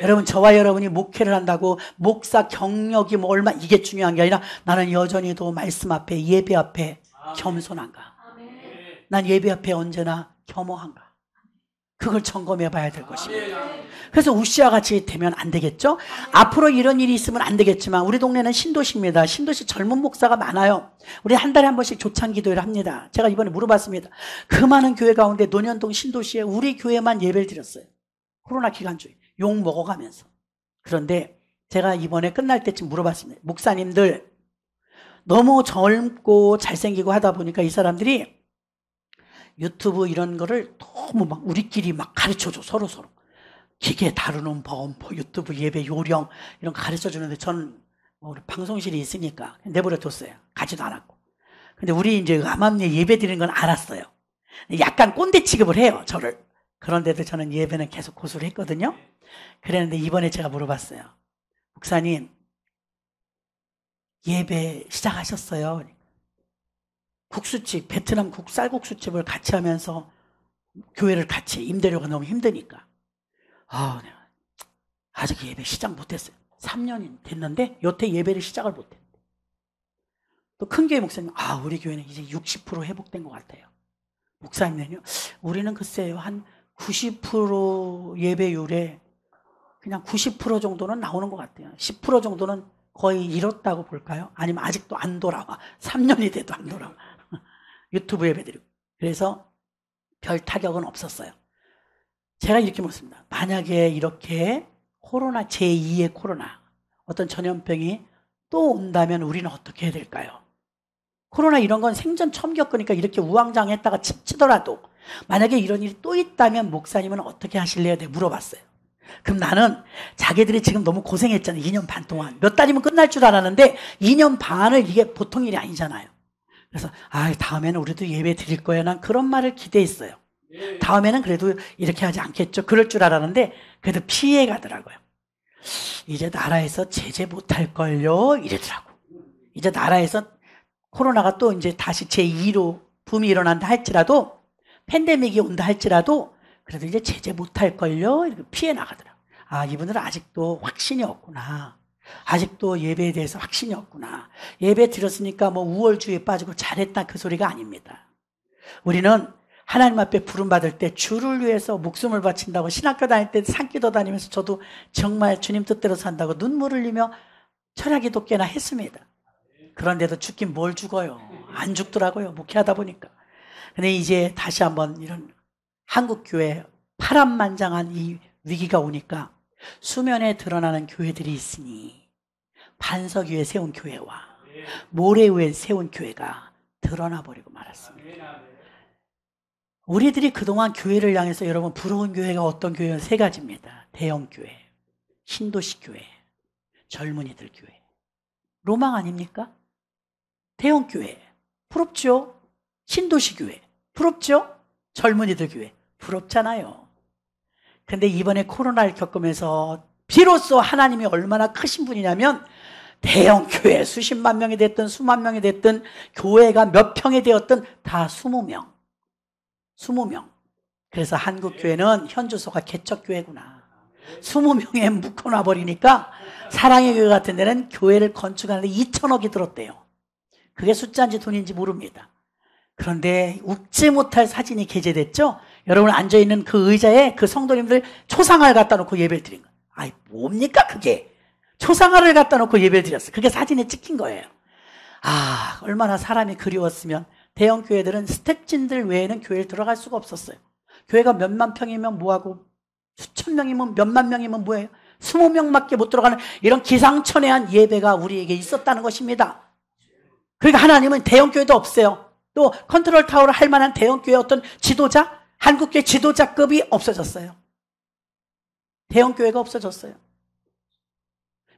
여러분, 저와 여러분이 목회를 한다고 목사 경력이 뭐 얼마 이게 중요한 게 아니라 나는 여전히도 말씀 앞에 예배 앞에 겸손한가? 난 예배 앞에 언제나 겸허한가? 그걸 점검해 봐야 될 것입니다. 그래서 우시아 같이 되면 안 되겠죠? 앞으로 이런 일이 있으면 안 되겠지만 우리 동네는 신도시입니다. 신도시 젊은 목사가 많아요. 우리 한 달에 한 번씩 조찬 기도회를 합니다. 제가 이번에 물어봤습니다. 그 많은 교회 가운데 논현동 신도시에 우리 교회만 예배를 드렸어요. 코로나 기간 중에 욕 먹어가면서. 그런데 제가 이번에 끝날 때쯤 물어봤습니다. 목사님들 너무 젊고 잘생기고 하다 보니까 이 사람들이 유튜브 이런 거를 너무 막 우리끼리 막 가르쳐줘. 서로 기계 다루는 법, 유튜브 예배 요령 이런 거 가르쳐 주는데 저는 방송실이 있으니까 내버려 뒀어요. 가지도 않았고. 근데 우리 이제 암암리에 예배 드리는 건 알았어요. 약간 꼰대 취급을 해요, 저를. 그런데도 저는 예배는 계속 고수를 했거든요. 그랬는데 이번에 제가 물어봤어요. 목사님, 예배 시작하셨어요? 국수집, 베트남 쌀국수집을 같이 하면서 교회를 같이 임대료가 너무 힘드니까. 아직 예배 시작 못했어요. 3년이 됐는데 여태 예배를 시작을 못했대. 또 큰 교회 목사님, 우리 교회는 이제 60% 회복된 것 같아요. 목사님은요, 우리는 글쎄요, 한 90% 예배율에 그냥 90% 정도는 나오는 것 같아요. 10% 정도는 거의 잃었다고 볼까요? 아니면 아직도 안 돌아와. 3년이 돼도 안 돌아와. 유튜브 예배드리고. 그래서 별 타격은 없었어요. 제가 이렇게 묻습니다. 만약에 이렇게 코로나, 제2의 코로나, 어떤 전염병이 또 온다면 우리는 어떻게 해야 될까요? 코로나 이런 건 생전 처음 겪으니까 이렇게 우왕좌왕했다가 치더라도 만약에 이런 일이 또 있다면 목사님은 어떻게 하실래요? 내가 물어봤어요. 그럼 나는 자기들이 지금 너무 고생했잖아요. 2년 반 동안. 몇 달이면 끝날 줄 알았는데 2년 반을 이게 보통 일이 아니잖아요. 그래서 다음에는 우리도 예배 드릴 거야. 난 그런 말을 기대했어요. 다음에는 그래도 이렇게 하지 않겠죠. 그럴 줄 알았는데 그래도 피해 가더라고요. 이제 나라에서 제재 못할걸요 이러더라고. 이제 나라에서 코로나가 또 이제 다시 제2로 붐이 일어난다 할지라도 팬데믹이 온다 할지라도 그래도 이제 제재 못할걸요 이렇게 피해 나가더라고. 이분들은 아직도 확신이 없구나. 아직도 예배에 대해서 확신이 없구나. 예배 드렸으니까 뭐 우월주의에 빠지고 잘했다 그 소리가 아닙니다. 우리는 하나님 앞에 부름받을 때 주를 위해서 목숨을 바친다고 신학교 다닐 때 산기도 다니면서 저도 정말 주님 뜻대로 산다고 눈물 흘리며 철야기도 꽤나 했습니다. 그런데도 죽긴 뭘 죽어요. 안 죽더라고요. 목회하다 보니까. 근데 이제 다시 한번 이런 한국교회 파란만장한 이 위기가 오니까 수면에 드러나는 교회들이 있으니 반석 위에 세운 교회와 모래 위에 세운 교회가 드러나 버리고 말았습니다. 우리들이 그동안 교회를 향해서 여러분 부러운 교회가 어떤 교회는 세 가지입니다. 대형교회, 신도시 교회, 젊은이들 교회. 로망 아닙니까? 대형교회 부럽죠? 신도시 교회 부럽죠? 젊은이들 교회 부럽잖아요. 근데 이번에 코로나를 겪으면서 비로소 하나님이 얼마나 크신 분이냐면 대형교회 수십만 명이 됐든 수만 명이 됐든 교회가 몇 평이 되었든 다 20명. 그래서 한국교회는 현주소가 개척교회구나. 20명에 묶어놔 버리니까 사랑의 교회 같은 데는 교회를 건축하는데 2천억이 들었대요. 그게 숫자인지 돈인지 모릅니다. 그런데 웃지 못할 사진이 게재됐죠. 여러분 앉아있는 그 의자에 그 성도님들 초상화를 갖다 놓고 예배를 드린 거예요. 아이, 뭡니까, 그게? 초상화를 갖다 놓고 예배를 드렸어요. 그게 사진에 찍힌 거예요. 아, 얼마나 사람이 그리웠으면 대형 교회들은 스텝진들 외에는 교회에 들어갈 수가 없었어요. 교회가 몇만 평이면 뭐하고 수천 명이면 몇만 명이면 뭐예요? 20명밖에 못 들어가는 이런 기상천외한 예배가 우리에게 있었다는 것입니다. 그러니까 하나님은 대형 교회도 없어요. 또 컨트롤 타워를 할 만한 대형 교회 어떤 지도자, 한국교회 지도자급이 없어졌어요. 대형 교회가 없어졌어요.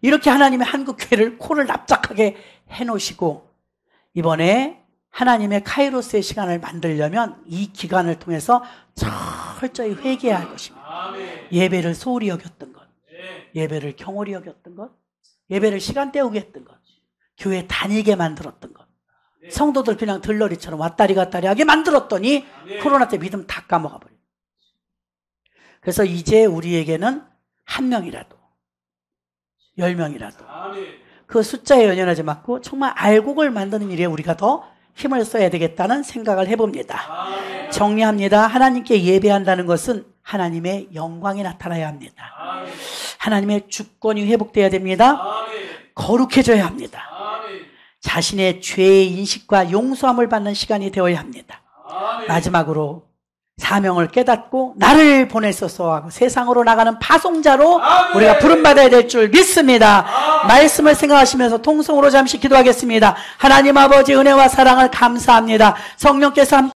이렇게 하나님의 한국교회를 코를 납작하게 해놓으시고 이번에 하나님의 카이로스의 시간을 만들려면 이 기간을 통해서 철저히 회개해야 할 것입니다. 예배를 소홀히 여겼던 것, 예배를 경홀히 여겼던 것, 예배를 시간 때우게 했던 것, 교회 다니게 만들었던 것, 성도들 그냥 들러리처럼 왔다리 갔다리 하게 만들었더니 코로나 때 믿음 다 까먹어 버려요. 그래서 이제 우리에게는 한 명이라도 10명이라도 그 숫자에 연연하지 말고 정말 알곡을 만드는 일에 우리가 더 힘을 써야 되겠다는 생각을 해봅니다. 정리합니다. 하나님께 예배한다는 것은 하나님의 영광이 나타나야 합니다. 하나님의 주권이 회복돼야 됩니다. 거룩해져야 합니다. 자신의 죄의 인식과 용서함을 받는 시간이 되어야 합니다. 마지막으로 사명을 깨닫고 나를 보내소서 하고 세상으로 나가는 파송자로 우리가 부름받아야 될 줄 믿습니다. 말씀을 생각하시면서 통성으로 잠시 기도하겠습니다. 하나님 아버지 은혜와 사랑을 감사합니다. 성령께서